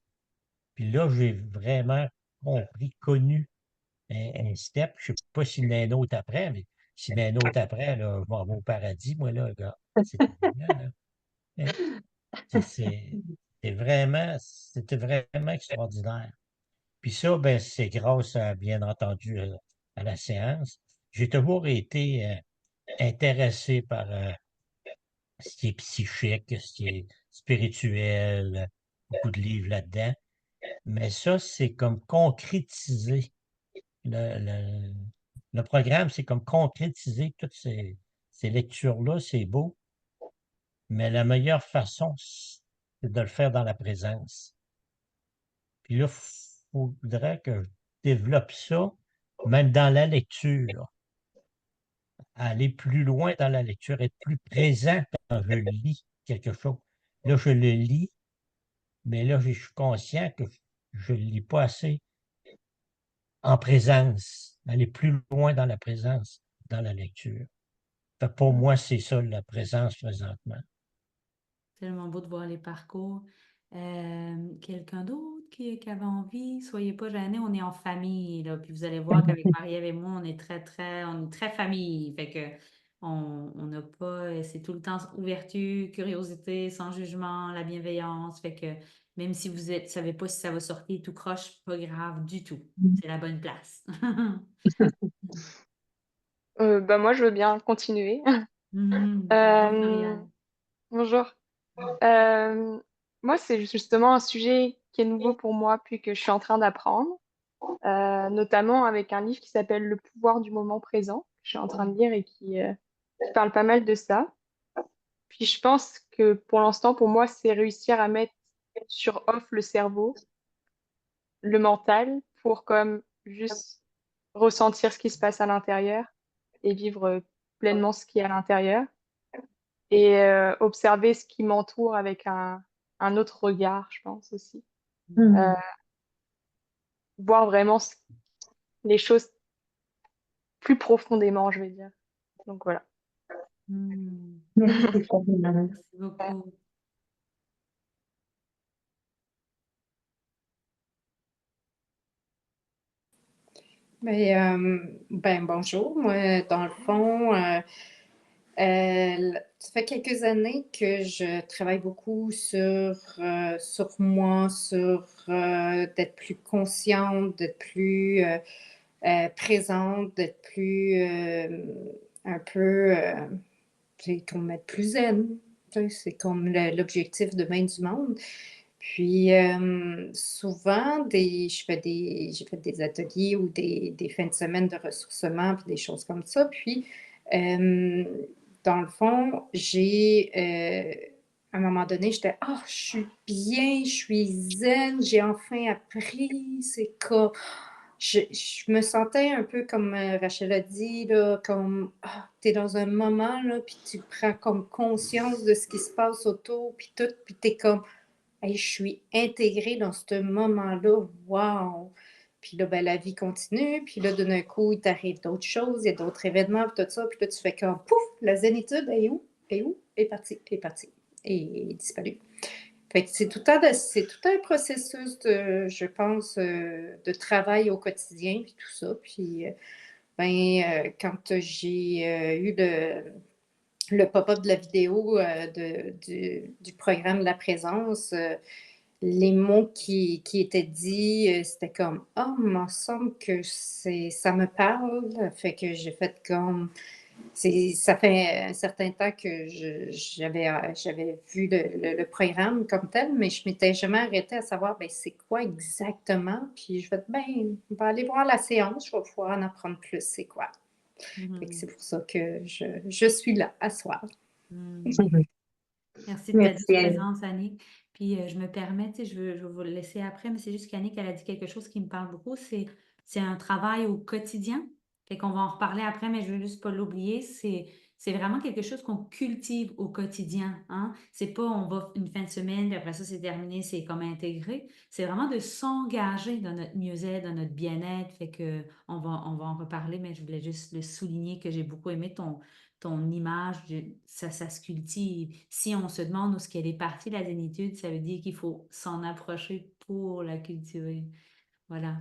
Puis là, j'ai vraiment compris, connu un step. Je ne sais pas s'il y en a un autre après, mais s'il y en a un autre après, là, je m'en vais au paradis, moi, là, gars. C'est évident, là. Hein? C'est c'est- c'était vraiment extraordinaire. Puis ça, ben, c'est grâce à, bien entendu, à la séance. J'ai toujours été intéressé par ce qui est psychique, ce qui est spirituel, beaucoup de livres là-dedans. Mais ça, c'est comme concrétiser. Le programme, c'est comme concrétiser toutes ces lectures-là, c'est beau, mais la meilleure façon, c'est de le faire dans la présence. Puis là, il faudrait que je développe ça, même dans la lecture, aller plus loin dans la lecture, être plus présent quand je lis quelque chose. Là, je le lis, mais là, je suis conscient que je ne le lis pas assez en présence, aller plus loin dans la présence, dans la lecture. Fait que pour moi, c'est ça, la présence présentement. Tellement beau de voir les parcours. Quelqu'un d'autre qui avait envie, soyez pas gênés, on est en famille, là, puis vous allez voir qu'avec Marie-Ève et moi, on est très famille. Fait que on n'a pas, c'est tout le temps ouverture, curiosité, sans jugement, la bienveillance. Fait que même si vous savez pas si ça va sortir tout croche, pas grave du tout. C'est la bonne place. Bah, moi, je veux bien continuer. Bonjour Euh, Floriane. bonjour. Euh, Moi, c'est justement un sujet qui est nouveau pour moi, puis que je suis en train d'apprendre, notamment avec un livre qui s'appelle Le pouvoir du moment présent, que je suis en train de lire et qui parle pas mal de ça. Puis je pense que pour l'instant, pour moi, c'est réussir à mettre sur off le cerveau, le mental, pour comme juste ressentir ce qui se passe à l'intérieur et vivre pleinement ce qui est à l'intérieur. Et observer ce qui m'entoure avec un autre regard, je pense aussi. Euh, Voir vraiment les choses plus profondément, je vais dire. Donc voilà. Hmm, Merci, Karina. merci beaucoup. Bonjour. Moi, dans le fond, ça fait quelques années que je travaille beaucoup sur moi, d'être plus consciente, d'être plus présente, d'être plus un peu, c'est comme être plus zen. Tu sais, c'est comme l'objectif de main du monde. Puis souvent, j'ai fait des ateliers ou des fins de semaine de ressourcement, puis des choses comme ça. Puis, euh, dans le fond, à un moment donné, j'étais, ah, je suis bien, je suis zen, j'ai enfin appris, c'est quoi. Je me sentais un peu comme Rachel a dit, là, comme, ah, t'es dans un moment, là, puis tu prends comme conscience de ce qui se passe autour, puis tout, puis t'es comme, hey, je suis intégrée dans ce moment-là. Wow! Puis là, ben, la vie continue. Puis là, d'un coup, il t'arrive d'autres choses, il y a d'autres événements, puis tout ça. Puis là, tu fais comme pouf, la zénitude est où? Est où? Est partie, est partie. Et est disparue. Fait que c'est tout un processus je pense, de travail au quotidien, puis tout ça. Puis, quand j'ai eu le pop-up de la vidéo du programme de la présence, les mots qui étaient dits, c'était comme ah, il me semble que ça me parle. Fait que j'ai fait comme ça fait un certain temps que j'avais vu le programme comme tel, mais je m'étais jamais arrêtée à savoir ben, c'est quoi exactement. Puis je vais ben, on va aller voir la séance, je vais pouvoir en apprendre plus, c'est quoi. Fait que c'est pour ça que je suis là à soir. Merci de ta douce Merci, Annie. présence, Annick. Puis je me permets, tu sais, je vais vous le laisser après, mais c'est juste qu'Annick, elle a dit quelque chose qui me parle beaucoup. C'est un travail au quotidien. Fait qu'on va en reparler après, mais je veux juste pas l'oublier. C'est vraiment quelque chose qu'on cultive au quotidien, hein. C'est pas on va une fin de semaine, puis après ça, c'est terminé, c'est comme intégré. C'est vraiment de s'engager dans notre mieux-être, dans notre bien-être. Fait que on va en reparler, mais je voulais juste le souligner que j'ai beaucoup aimé ton image, ça se cultive. Si on se demande où est-ce qu'elle est partie, la zénitude, ça veut dire qu'il faut s'en approcher pour la cultiver. Voilà,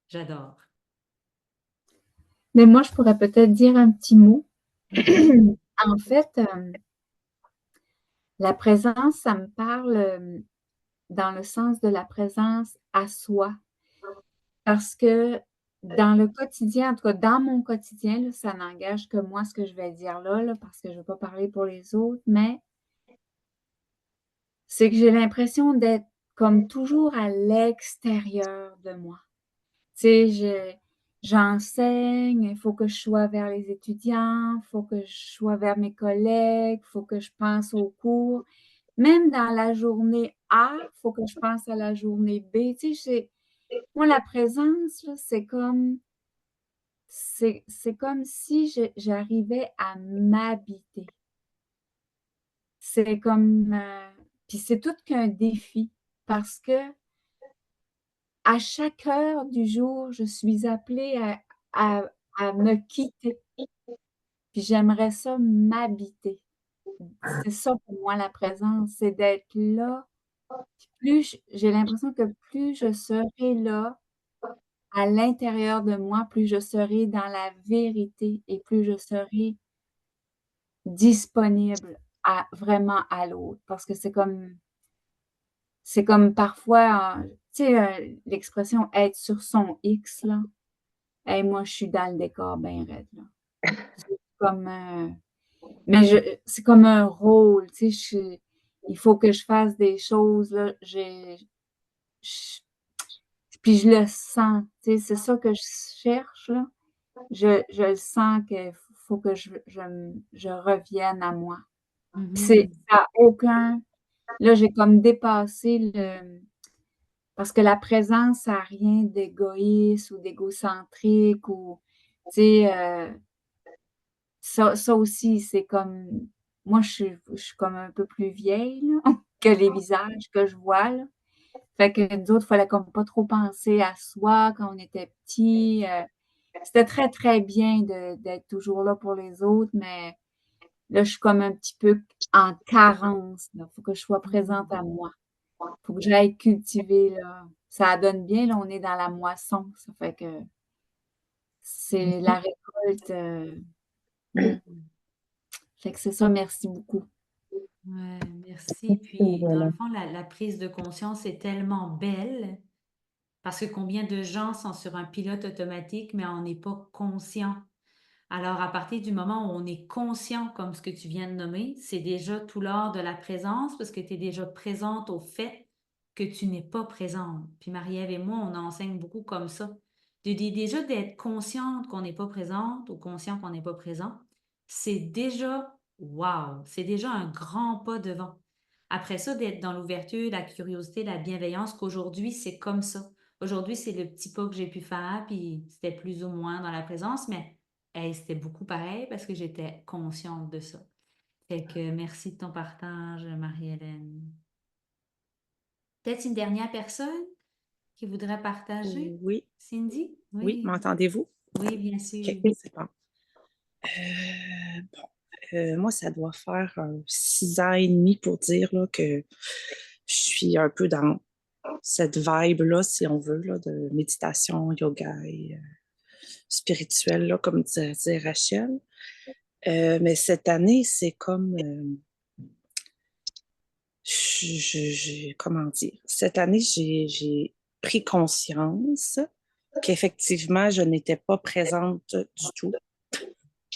j'adore. Mais moi, je pourrais peut-être dire un petit mot. En fait, la présence, ça me parle dans le sens de la présence à soi. Parce que dans le quotidien, en tout cas dans mon quotidien, là, ça n'engage que moi ce que je vais dire là, parce que je ne veux pas parler pour les autres, mais c'est que j'ai l'impression d'être comme toujours à l'extérieur de moi. Tu sais, j'enseigne, il faut que je sois vers les étudiants, il faut que je sois vers mes collègues, il faut que je pense aux cours. Même dans la journée A, il faut que je pense à la journée B. Tu sais, moi, la présence, là, c'est comme si j'arrivais à m'habiter. C'est comme, puis c'est tout qu'un défi parce que à chaque heure du jour, je suis appelée à me quitter. Puis j'aimerais ça m'habiter. C'est ça pour moi la présence, c'est d'être là. J'ai l'impression que plus je serai là, à l'intérieur de moi, plus je serai dans la vérité et plus je serai disponible vraiment à l'autre. Parce que c'est comme parfois, tu sais, l'expression être sur son X, là. Hey, moi, je suis dans le décor bien raide, là. C'est comme, mais c'est comme un rôle, tu sais, il faut que je fasse des choses, là. Je- puis je le sens, tu sais, c'est ça que je cherche, là. Je le sens qu'il faut que je revienne à moi. Puis Mhm. ça a aucun, là, j'ai comme dépassé parce que la présence, ça n'a rien d'égoïste ou d'égocentrique ou, tu sais, ça aussi, c'est comme, moi, je suis comme un peu plus vieille, là, que les visages que je vois, là. Fait que nous autres, il fallait comme pas trop penser à soi quand on était petits. C'était très, très bien d'être toujours là pour les autres, mais là, je suis comme un petit peu en carence, là. Faut que je sois présente à moi. Faut que j'aille cultiver, là. Ça donne bien, là, on est dans la moisson. Ça fait que c'est la récolte. Mm. Fait que c'est ça, merci beaucoup. Ouais, merci. Puis, dans le fond, la prise de conscience est tellement belle parce que combien de gens sont sur un pilote automatique, mais on n'est pas conscient. Alors, à partir du moment où on est conscient, comme ce que tu viens de nommer, c'est déjà tout l'art de la présence parce que tu es déjà présente au fait que tu n'es pas présente. Puis Marie-Ève et moi, on enseigne beaucoup comme ça. Déjà d'être consciente qu'on n'est pas présente ou conscient qu'on n'est pas présent, c'est déjà wow, c'est déjà un grand pas devant. Après ça, d'être dans l'ouverture, la curiosité, la bienveillance, qu'aujourd'hui, c'est comme ça. Aujourd'hui, c'est le petit pas que j'ai pu faire, puis c'était plus ou moins dans la présence, mais hey, c'était beaucoup pareil parce que j'étais consciente de ça. Fait que merci de ton partage, Marie-Hélène. Peut-être une dernière personne qui voudrait partager? Oui, Cindy? oui, Oui, m'entendez-vous? oui, bien OK, sûr. c'est bon. Bon, moi, ça doit faire 6 ans et demi pour dire là, que je suis un peu dans cette vibe-là, si on veut, là, de méditation, yoga et spirituel, là, comme disait Rachel. Mais cette année, c'est comme, comment dire, cette année, j'ai pris conscience qu'effectivement, je n'étais pas présente du tout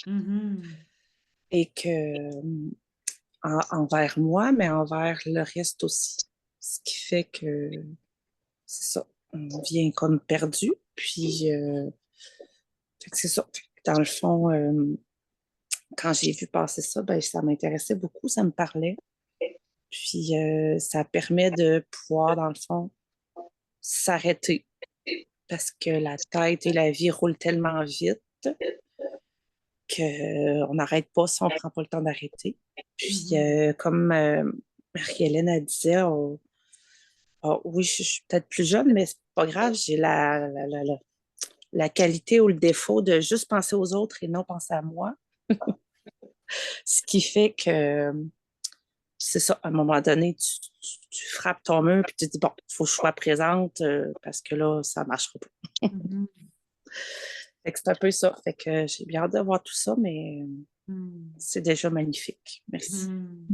Mhm. et que envers moi, mais envers le reste aussi. Ce qui fait que c'est ça, on vient comme perdu. Puis, fait que c'est ça. Dans le fond, quand j'ai vu passer ça, ben, ça m'intéressait beaucoup, ça me parlait. Puis, ça permet de pouvoir, dans le fond, s'arrêter parce que la tête et la vie roulent tellement vite qu'on n'arrête pas si on ne prend pas le temps d'arrêter. Puis, Mhm. comme Marie-Hélène a dit, oui, je suis peut-être plus jeune, mais c'est pas grave, j'ai la qualité ou le défaut de juste penser aux autres et non penser à moi. Ce qui fait que c'est ça, à un moment donné, tu frappes ton mur et tu te dis, bon, il faut que je sois présente parce que là, ça ne marchera pas. Mhm. Fait que c'est un peu ça. Fait que j'ai bien hâte de voir tout ça, mais Mhm. c'est déjà magnifique. Merci. Mhm.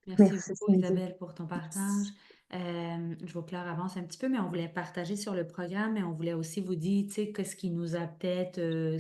Merci Merci, beaucoup, Cindy. Isabelle, pour ton partage. Je vais clore avance un petit peu, mais on voulait partager sur le programme, mais on voulait aussi vous dire, tu sais, qu'est-ce qui nous a peut-être,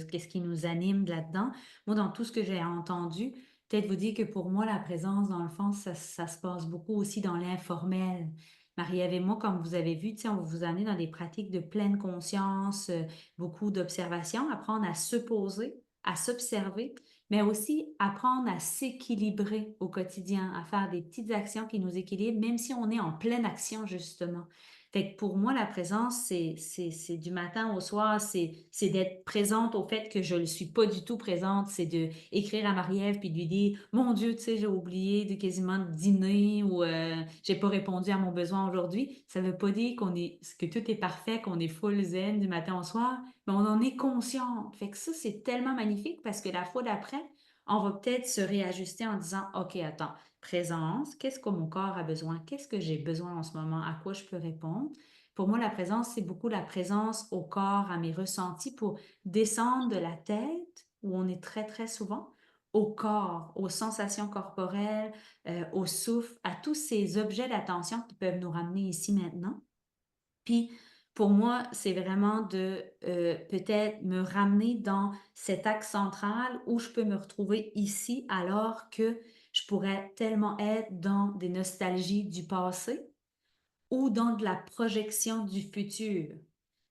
qu'est-ce qui nous anime là-dedans. Moi, dans tout ce que j'ai entendu, peut-être vous dire que pour moi, la présence, dans le fond, ça se passe beaucoup aussi dans l'informel. Marie-Ève et moi, comme vous avez vu, tu sais, on va vous amener dans des pratiques de pleine conscience, beaucoup d'observation, apprendre à se poser, à s'observer, mais aussi apprendre à s'équilibrer au quotidien, à faire des petites actions qui nous équilibrent, même si on est en pleine action, justement. Fait que pour moi, la présence, c'est du matin au soir, c'est d'être présente au fait que je ne suis pas du tout présente, c'est de écrire à Marie-Ève puis de lui dire, mon Dieu, tu sais, j'ai oublié de quasiment dîner ou j'ai pas répondu à mon besoin aujourd'hui. Ça veut pas dire que tout est parfait, qu'on est full zen du matin au soir, mais on en est consciente. Fait que ça, c'est tellement magnifique parce que la fois d'après, on va peut-être se réajuster en disant, OK, attends, présence, qu'est-ce que mon corps a besoin? Qu'est-ce que j'ai besoin en ce moment? À quoi je peux répondre? Pour moi, la présence, c'est beaucoup la présence au corps, à mes ressentis pour descendre de la tête, où on est très, très souvent, au corps, aux sensations corporelles, au souffle, à tous ces objets d'attention qui peuvent nous ramener ici maintenant. Puis, pour moi, c'est vraiment de peut-être me ramener dans cet axe central où je peux me retrouver ici alors que je pourrais tellement être dans des nostalgies du passé ou dans de la projection du futur.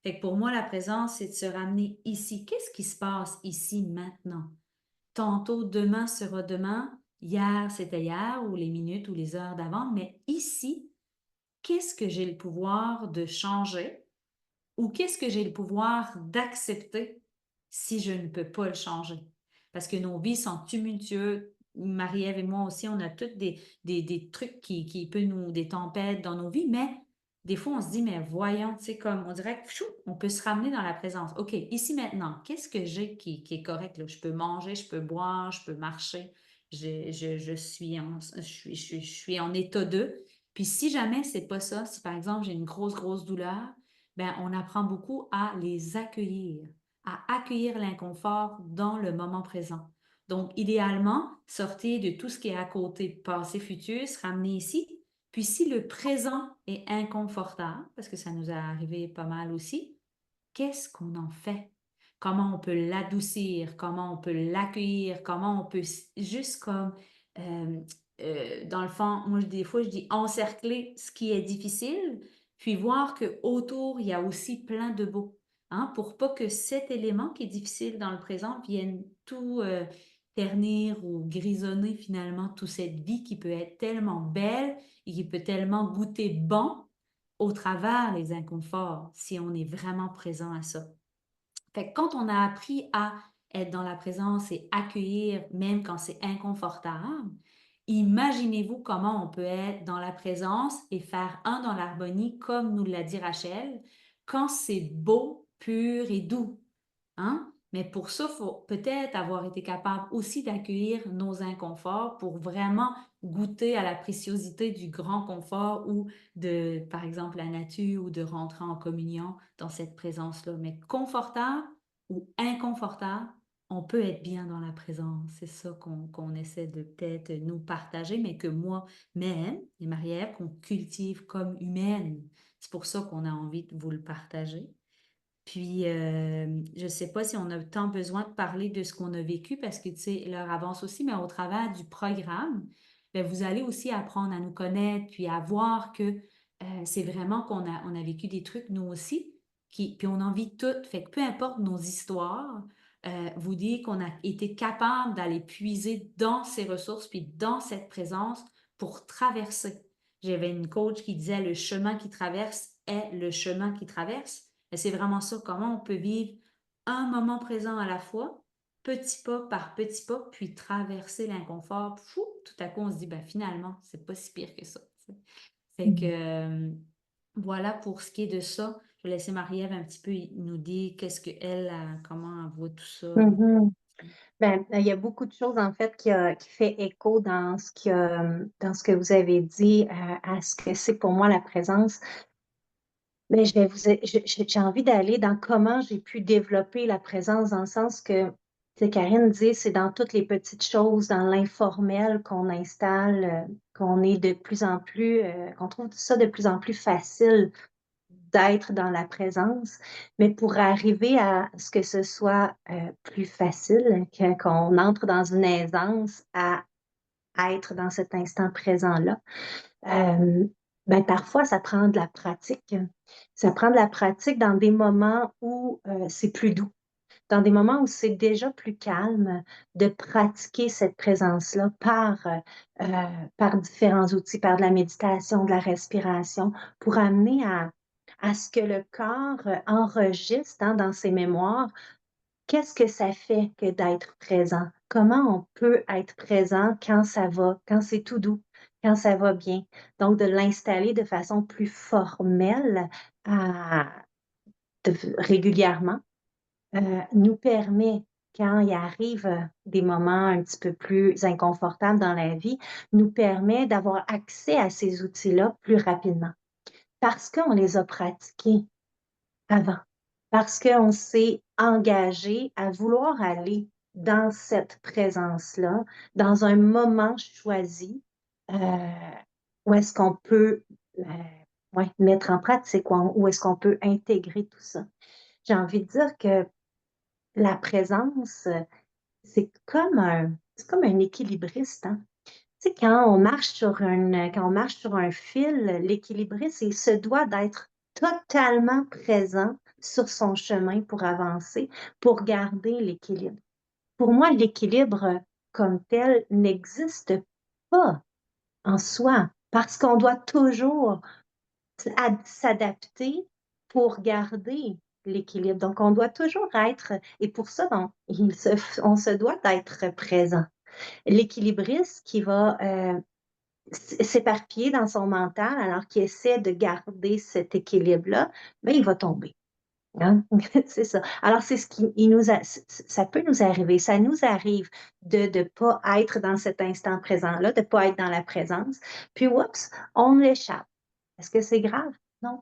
Fait que pour moi, la présence, c'est de se ramener ici. Qu'est-ce qui se passe ici maintenant? Tantôt, demain sera demain, hier, c'était hier, ou les minutes ou les heures d'avant, mais ici, qu'est-ce que j'ai le pouvoir de changer? Ou qu'est-ce que j'ai le pouvoir d'accepter si je ne peux pas le changer? Parce que nos vies sont tumultueuses. Marie-Ève et moi aussi, on a toutes des trucs qui peuvent nous, des tempêtes dans nos vies, mais des fois, on se dit, mais voyons, tu sais, comme on dirait que on peut se ramener dans la présence. OK, ici maintenant, qu'est-ce que j'ai qui est correct, là? Je peux manger, je peux boire, je peux marcher. Je suis en état de. Puis si jamais c'est pas ça, si par exemple j'ai une grosse douleur, ben, on apprend beaucoup à les accueillir, à accueillir l'inconfort dans le moment présent. Donc, idéalement, sortir de tout ce qui est à côté, passé, futur, se ramener ici. Puis, si le présent est inconfortable, parce que ça nous est arrivé pas mal aussi, qu'est-ce qu'on en fait? Comment on peut l'adoucir? Comment on peut l'accueillir? Comment on peut juste comme, euh, dans le fond, moi, des fois, je dis encercler ce qui est difficile, puis voir que autour il y a aussi plein de beau, hein, pour pas que cet élément qui est difficile dans le présent vienne tout ternir ou grisonner finalement toute cette vie qui peut être tellement belle et qui peut tellement goûter bon au travers les inconforts, si on est vraiment présent à ça. Fait que quand on a appris à être dans la présence et accueillir même quand c'est inconfortable, imaginez-vous comment on peut être dans la présence et faire un dans l'harmonie, comme nous l'a dit Rachel, quand c'est beau, pur et doux. Hein? Mais pour ça, il faut peut-être avoir été capable aussi d'accueillir nos inconforts pour vraiment goûter à la préciosité du grand confort ou de, par exemple, la nature ou de rentrer en communion dans cette présence-là. Mais confortable ou inconfortable, on peut être bien dans la présence. C'est ça qu'on essaie de peut-être nous partager, mais que moi-même et Marie-Ève, qu'on cultive comme humaine. C'est pour ça qu'on a envie de vous le partager. Puis, je ne sais pas si on a tant besoin de parler de ce qu'on a vécu parce que, tu sais, l'heure avance aussi, mais au travers du programme, bien, vous allez aussi apprendre à nous connaître, puis à voir que c'est vraiment on a vécu des trucs, nous aussi, puis on en vit toutes. Fait que peu importe nos histoires, vous dire qu'on a été capable d'aller puiser dans ces ressources, puis dans cette présence pour traverser. J'avais une coach qui disait le chemin qui traverse est le chemin qui traverse. Et c'est vraiment ça, comment on peut vivre un moment présent à la fois, petit pas par petit pas, puis traverser l'inconfort. Fou, tout à coup, on se dit, ben finalement, c'est pas si pire que ça. T'sais. Fait que voilà pour ce qui est de ça. Je vais laisser Marie-Ève un petit peu nous dire qu'est-ce qu'elle, comment elle voit tout ça. Mhm. Ben, il y a beaucoup de choses en fait qui fait écho dans dans ce que vous avez dit à ce que c'est pour moi la présence. Mais j'ai envie d'aller dans comment j'ai pu développer la présence dans le sens que, tu sais, Karine dit, c'est dans toutes les petites choses, dans l'informel qu'on installe, qu'on est de plus en plus, qu'on trouve ça de plus en plus facile d'être dans la présence. Mais pour arriver à ce que ce soit plus facile, qu'on entre dans une aisance à être dans cet instant présent-là. Ben, parfois, ça prend de la pratique. Ça prend de la pratique dans des moments où c'est plus doux, dans des moments où c'est déjà plus calme, de pratiquer cette présence-là par différents outils, par de la méditation, de la respiration, pour amener à ce que le corps enregistre dans ses mémoires. Qu'est-ce que ça fait que d'être présent? Comment on peut être présent quand ça va, quand c'est tout doux, quand ça va bien? Donc, de l'installer de façon plus formelle régulièrement nous permet, quand il arrive des moments un petit peu plus inconfortables dans la vie, nous permet d'avoir accès à ces outils-là plus rapidement parce qu'on les a pratiqués avant, parce qu'on s'est engagé à vouloir aller dans cette présence-là, dans un moment choisi, où est-ce qu'on peut mettre en pratique, où est-ce qu'on peut intégrer tout ça. J'ai envie de dire que la présence, c'est comme un équilibriste, hein. Tu sais, quand on marche sur un fil, l'équilibriste, il se doit d'être totalement présent sur son chemin pour avancer, pour garder l'équilibre. Pour moi, l'équilibre comme tel n'existe pas en soi parce qu'on doit toujours s'adapter pour garder l'équilibre. Donc, on doit toujours être, et pour ça, on se doit d'être présent. L'équilibriste qui va s'éparpiller dans son mental alors qu'il essaie de garder cet équilibre-là, ben, il va tomber. Hein? C'est ça. Alors, c'est ce qui ça peut nous arriver. Ça nous arrive de ne pas être dans cet instant présent-là, de ne pas être dans la présence. Puis, oups, on l'échappe. Est-ce que c'est grave? Non.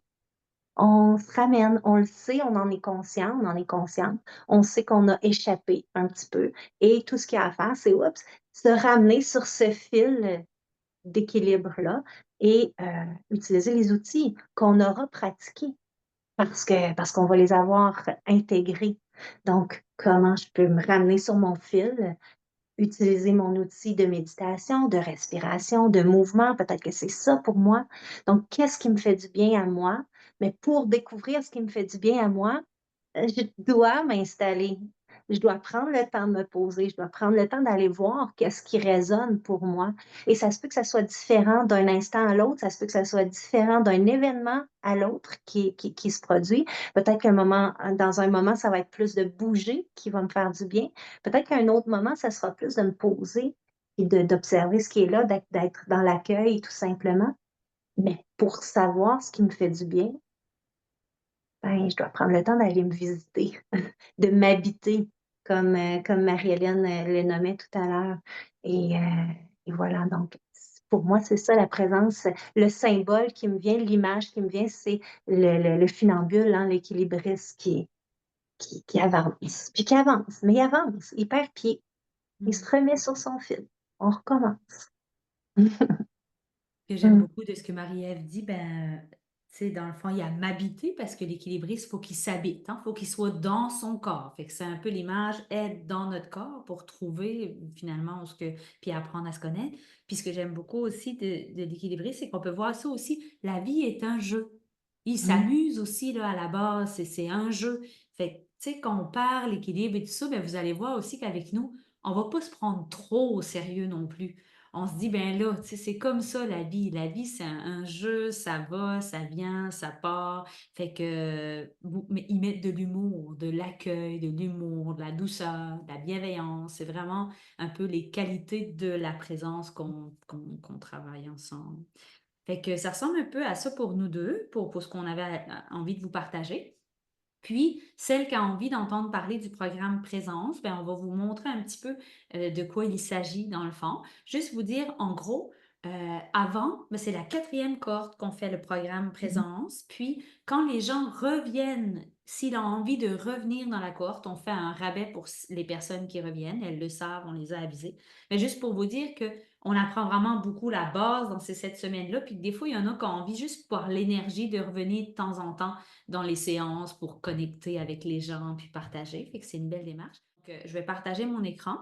On se ramène, on le sait, on en est conscient, on en est consciente. On sait qu'on a échappé un petit peu. Et tout ce qu'il y a à faire, c'est, oups, se ramener sur ce fil d'équilibre-là et utiliser les outils qu'on aura pratiqués parce qu'on va les avoir intégrés. Donc, comment je peux me ramener sur mon fil, utiliser mon outil de méditation, de respiration, de mouvement, peut-être que c'est ça pour moi. Donc, qu'est-ce qui me fait du bien à moi? Mais pour découvrir ce qui me fait du bien à moi, je dois m'installer. Je dois prendre le temps de me poser, je dois prendre le temps d'aller voir qu'est-ce qui résonne pour moi. Et ça se peut que ça soit différent d'un instant à l'autre, ça se peut que ça soit différent d'un événement à l'autre qui se produit. Peut-être dans un moment, ça va être plus de bouger qui va me faire du bien. Peut-être qu'à un autre moment, ça sera plus de me poser et d'observer ce qui est là, d'être dans l'accueil tout simplement. Mais pour savoir ce qui me fait du bien, ben, je dois prendre le temps d'aller me visiter, de m'habiter, comme Marie-Hélène le nommait tout à l'heure. Et, euh, et voilà, donc pour moi, c'est ça la présence. Le symbole qui me vient, l'image qui me vient, c'est le funambule, hein, l'équilibriste qui avance, puis qui avance, mais il avance, il perd pied, il se remet sur son fil, on recommence. Que j'aime beaucoup de ce que Marie-Ève dit, ben, tu sais, dans le fond, il y a m'habiter parce que l'équilibriste, il faut qu'il s'habite, hein, faut qu'il soit dans son corps. Fait que c'est un peu l'image, être dans notre corps pour trouver finalement puis apprendre à se connaître. Puis ce que j'aime beaucoup aussi de l'équilibriste, c'est qu'on peut voir ça aussi, la vie est un jeu. Il s'amuse aussi là, à la base, c'est un jeu. Fait que, tu sais, quand on parle l'équilibre et tout ça, ben, vous allez voir aussi qu'avec nous, on va pas se prendre trop au sérieux non plus. On se dit, ben là, tu sais, c'est comme ça la vie. La vie, c'est un jeu, ça va, ça vient, ça part. Fait que, mais ils mettent de l'humour, de l'accueil, de l'humour, de la douceur, de la bienveillance. C'est vraiment un peu les qualités de la présence qu'on travaille ensemble. Fait que ça ressemble un peu à ça pour nous deux, pour ce qu'on avait envie de vous partager. Puis, celle qui a envie d'entendre parler du programme Présence, ben, on va vous montrer un petit peu de quoi il s'agit dans le fond. Juste vous dire, en gros, avant, ben, c'est la 4e cohorte qu'on fait le programme Présence. Puis, quand les gens reviennent, s'ils ont envie de revenir dans la cohorte, on fait un rabais pour les personnes qui reviennent. Elles le savent, on les a avisées. Mais juste pour vous dire que on apprend vraiment beaucoup la base dans ces 7 semaines-là. Puis, des fois, il y en a qui ont envie juste par l'énergie de revenir de temps en temps dans les séances pour connecter avec les gens puis partager. Fait que c'est une belle démarche. Donc, je vais partager mon écran.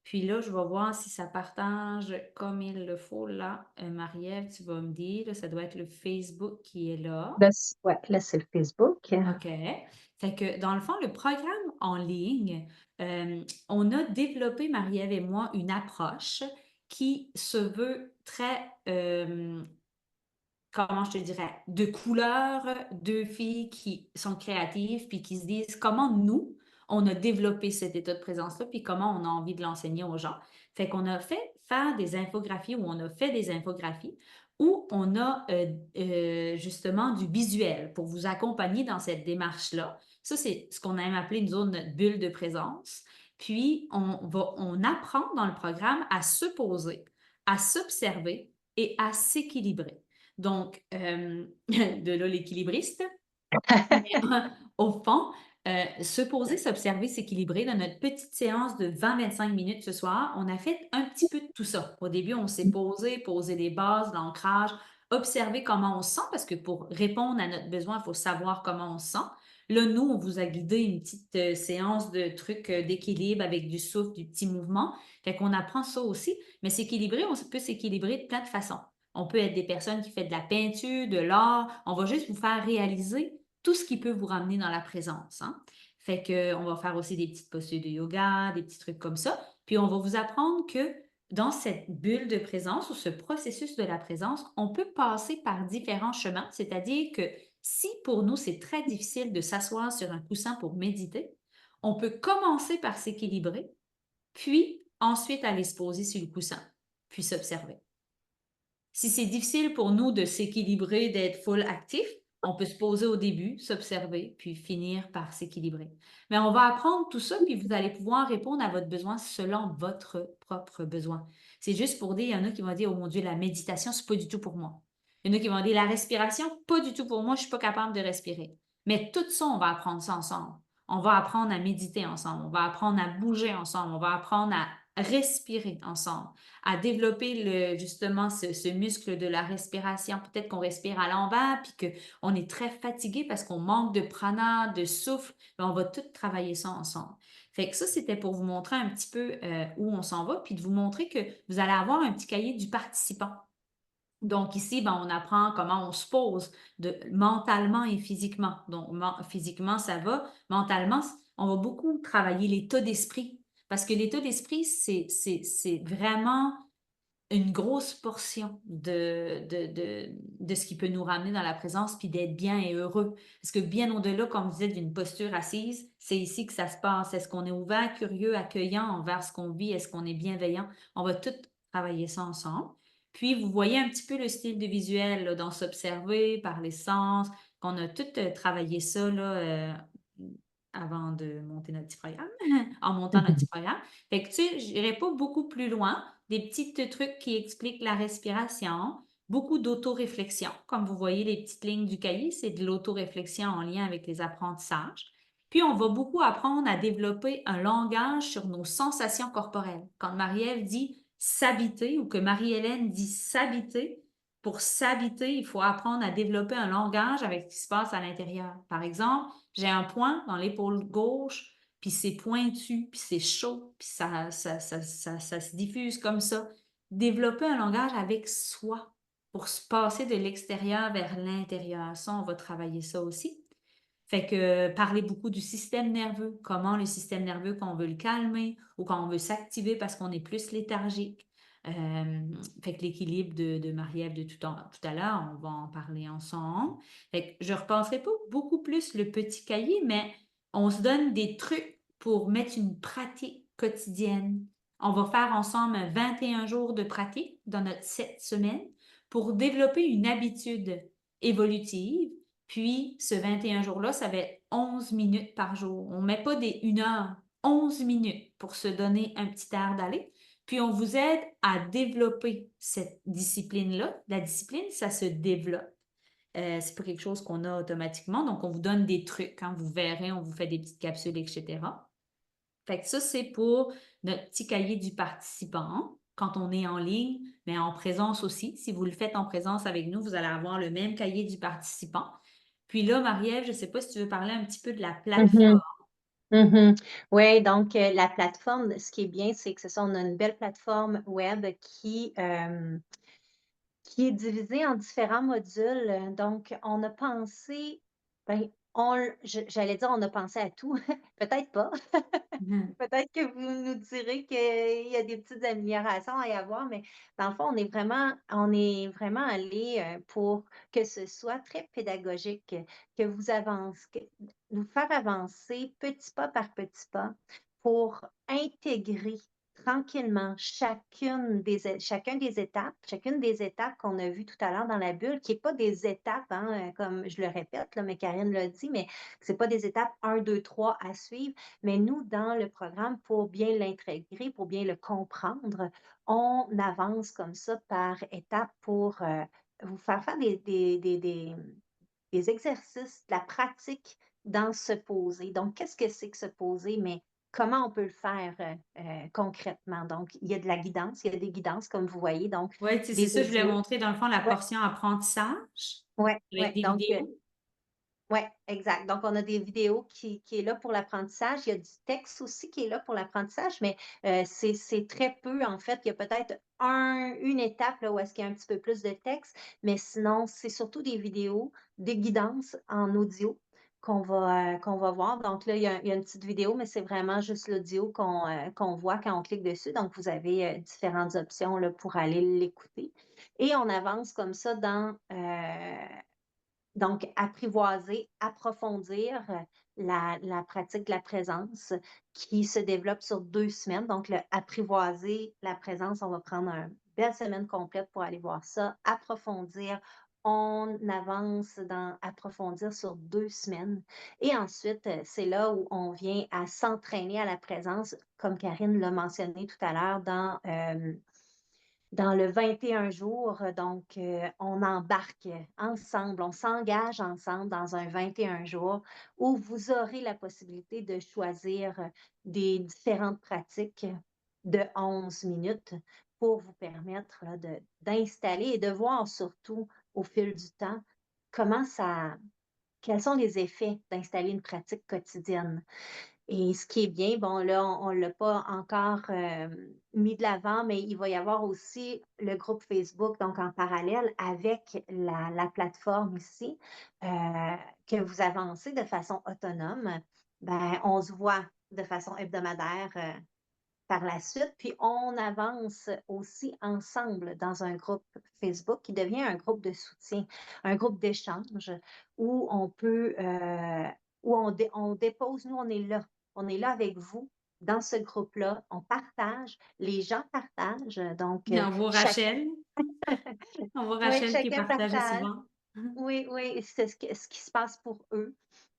Puis là, je vais voir si ça partage comme il le faut. Là, Marie-Ève, tu vas me dire, là, ça doit être le Facebook qui est là. Ouais, là, c'est le Facebook. OK. Fait que dans le fond, le programme en ligne, on a développé, Marie-Ève et moi, une approche qui se veut très, comment je te dirais, de couleurs, deux filles qui sont créatives puis qui se disent comment nous, on a développé cet état de présence-là puis comment on a envie de l'enseigner aux gens. Fait qu'on a fait faire des infographies ou on a fait des infographies où on a justement du visuel pour vous accompagner dans cette démarche-là. Ça, c'est ce qu'on aime appeler nous autres notre bulle de présence. Puis, on apprend dans le programme à se poser, à s'observer et à s'équilibrer. Donc, de là l'équilibriste. Mais, au fond, se poser, s'observer, s'équilibrer. Dans notre petite séance de 20-25 minutes ce soir, on a fait un petit peu de tout ça. Au début, on s'est posé les bases, l'ancrage, observer comment on se sent, parce que pour répondre à notre besoin, il faut savoir comment on se sent. Là, nous, on vous a guidé une petite séance de trucs d'équilibre avec du souffle, du petit mouvement. Fait qu'on apprend ça aussi. Mais s'équilibrer, on peut s'équilibrer de plein de façons. On peut être des personnes qui font de la peinture, de l'art. On va juste vous faire réaliser tout ce qui peut vous ramener dans la présence. Hein? Fait qu'on va faire aussi des petites postures de yoga, des petits trucs comme ça. Puis on va vous apprendre que dans cette bulle de présence ou ce processus de la présence, on peut passer par différents chemins. C'est-à-dire que si pour nous, c'est très difficile de s'asseoir sur un coussin pour méditer, on peut commencer par s'équilibrer, puis ensuite aller se poser sur le coussin, puis s'observer. Si c'est difficile pour nous de s'équilibrer, d'être full actif, on peut se poser au début, s'observer, puis finir par s'équilibrer. Mais on va apprendre tout ça, puis vous allez pouvoir répondre à votre besoin selon votre propre besoin. C'est juste pour dire, il y en a qui vont dire, oh mon Dieu, la méditation, c'est pas du tout pour moi. Il y en a qui vont dire, la respiration, pas du tout pour moi, je suis pas capable de respirer. Mais tout ça, on va apprendre ça ensemble. On va apprendre à méditer ensemble, on va apprendre à bouger ensemble, on va apprendre à respirer ensemble, à développer justement ce muscle de la respiration. Peut-être qu'on respire à l'envers puis qu'on est très fatigué parce qu'on manque de prana, de souffle. Mais on va tout travailler ça ensemble. Fait que ça, c'était pour vous montrer un petit peu où on s'en va, puis de vous montrer que vous allez avoir un petit cahier du participant. Donc ici, ben, on apprend comment on se pose mentalement et physiquement. Donc physiquement, ça va. Mentalement, on va beaucoup travailler l'état d'esprit. Parce que l'état d'esprit, c'est vraiment une grosse portion de ce qui peut nous ramener dans la présence, puis d'être bien et heureux. Parce que bien au-delà, comme vous dites, d'une posture assise, c'est ici que ça se passe. Est-ce qu'on est ouvert, curieux, accueillant envers ce qu'on vit? Est-ce qu'on est bienveillant? On va tout travailler ça ensemble. Puis, vous voyez un petit peu le style de visuel là, dans s'observer, par les sens, qu'on a tout travaillé ça là, avant de monter notre petit programme, en montant notre petit programme. Fait que, tu sais, je n'irai pas beaucoup plus loin. Des petits trucs qui expliquent la respiration, beaucoup d'autoréflexion. Comme vous voyez, les petites lignes du cahier, c'est de l'autoréflexion en lien avec les apprentissages. Puis, on va beaucoup apprendre à développer un langage sur nos sensations corporelles. Quand Marie-Ève dit s'habiter ou que Marie-Hélène dit s'habiter, pour s'habiter, il faut apprendre à développer un langage avec ce qui se passe à l'intérieur. Par exemple, j'ai un point dans l'épaule gauche, puis c'est pointu, puis c'est chaud, puis ça se diffuse comme ça. Développer un langage avec soi pour se passer de l'extérieur vers l'intérieur. Ça, on va travailler ça aussi. Fait que parler beaucoup du système nerveux, comment le système nerveux, quand on veut le calmer ou quand on veut s'activer parce qu'on est plus léthargique. Fait que l'équilibre de Marie-Ève de tout à l'heure, on va en parler ensemble. Fait que je ne repasserai pas beaucoup plus le petit cahier, mais on se donne des trucs pour mettre une pratique quotidienne. On va faire ensemble 21 jours de pratique dans notre 7 semaines pour développer une habitude évolutive. Puis, ce 21 jours-là, ça va être 11 minutes par jour. On ne met pas des 1 heure, 11 minutes pour se donner un petit air d'aller. Puis, on vous aide à développer cette discipline-là. La discipline, ça se développe. C'est pas quelque chose qu'on a automatiquement. Donc, on vous donne des trucs. Hein, vous verrez, on vous fait des petites capsules, etc. Fait que ça, c'est pour notre petit cahier du participant quand on est en ligne, mais en présence aussi. Si vous le faites en présence avec nous, vous allez avoir le même cahier du participant. Puis là, Marie-Ève, je ne sais pas si tu veux parler un petit peu de la plateforme. Oui, donc la plateforme, ce qui est bien, c'est que c'est ça, on a une belle plateforme web qui est divisée en différents modules. Donc, on a pensé, ben, j'allais dire on a pensé à tout, peut-être pas. Mhm. Peut-être que vous nous direz qu'il y a des petites améliorations à y avoir, mais dans le fond, on est vraiment allé pour que ce soit très pédagogique, que vous faire avancer petit pas par petit pas pour intégrer tranquillement chacune des étapes qu'on a vues tout à l'heure dans la bulle, qui n'est pas des étapes, hein, comme je le répète, là, mais Karine l'a dit, mais ce n'est pas des étapes 1, 2, 3 à suivre. Mais nous, dans le programme, pour bien l'intégrer, pour bien le comprendre, on avance comme ça par étapes pour vous faire faire des exercices, de la pratique dans se poser. Donc, qu'est-ce que c'est que se poser, mais comment on peut le faire concrètement? Donc, il y a de la guidance, il y a des guidances, comme vous voyez, donc Oui, c'est des ça, je voulais audios. montrer dans le fond la Ouais, portion apprentissage ouais, avec ouais. des Donc, vidéos. oui, exact. Donc, on a des vidéos qui est là pour l'apprentissage. Il y a du texte aussi qui est là pour l'apprentissage, mais c'est très peu, en fait. Il y a peut-être une étape là, où est-ce qu'il y a un petit peu plus de texte, mais sinon, c'est surtout des vidéos, des guidances en audio qu'on va voir. Donc là, il y a une petite vidéo, mais c'est vraiment juste l'audio qu'on voit quand on clique dessus. Donc, vous avez différentes options là, pour aller l'écouter. Et on avance comme ça donc, apprivoiser, approfondir la pratique de la présence qui se développe sur 2 semaines. Donc, apprivoiser la présence, on va prendre une belle semaine complète pour aller voir ça. Approfondir, on avance dans approfondir sur 2 semaines. Et ensuite, c'est là où on vient à s'entraîner à la présence, comme Karine l'a mentionné tout à l'heure, dans le 21 jours. Donc, on embarque ensemble, on s'engage ensemble dans un 21 jours où vous aurez la possibilité de choisir des différentes pratiques de 11 minutes pour vous permettre là, d'installer et de voir surtout au fil du temps comment quels sont les effets d'installer une pratique quotidienne. Et ce qui est bien, bon, là, on ne l'a pas encore mis de l'avant, mais il va y avoir aussi le groupe Facebook, donc en parallèle avec la plateforme ici, que vous avancez de façon autonome. Ben, on se voit de façon hebdomadaire par la suite, puis on avance aussi ensemble dans un groupe Facebook qui devient un groupe de soutien, un groupe d'échange où on peut, où on dépose, nous, on est là avec vous dans ce groupe-là, on partage, les gens partagent, donc On voit chacun, Rachel. On voit oui, Rachel qui chacun partage partage, souvent. oui, oui, c'est ce qui se passe pour eux.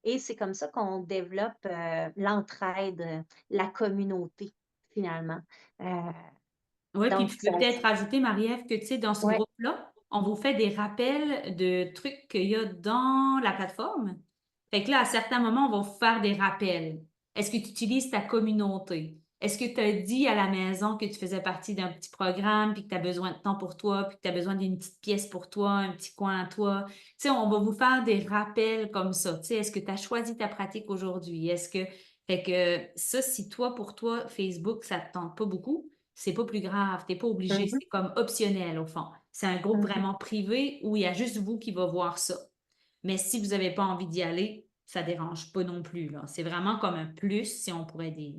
Et c'est comme ça qu'on développe l'entraide, la communauté, finalement. Euh, Oui, puis donc, tu peux peut-être rajouter, Marie-Ève, que tu sais, dans ce ouais. groupe-là, on vous fait des rappels de trucs qu'il y a dans la plateforme. Fait que là, à certains moments, on va vous faire des rappels. Est-ce que tu utilises ta communauté? Est-ce que tu as dit à la maison que tu faisais partie d'un petit programme, puis que tu as besoin de temps pour toi, puis que tu as besoin d'une petite pièce pour toi, un petit coin à toi? Tu sais, on va vous faire des rappels comme ça. Tu sais, est-ce que tu as choisi ta pratique aujourd'hui? Fait que ça, si toi, pour toi, Facebook, ça te tente pas beaucoup, c'est pas plus grave, t'es pas obligé, Mhm, c'est comme optionnel au fond. C'est un groupe mhm. vraiment privé où il y a juste vous qui va voir ça. Mais si vous n'avez pas envie d'y aller, ça dérange pas non plus, là. C'est vraiment comme un plus, si on pourrait dire.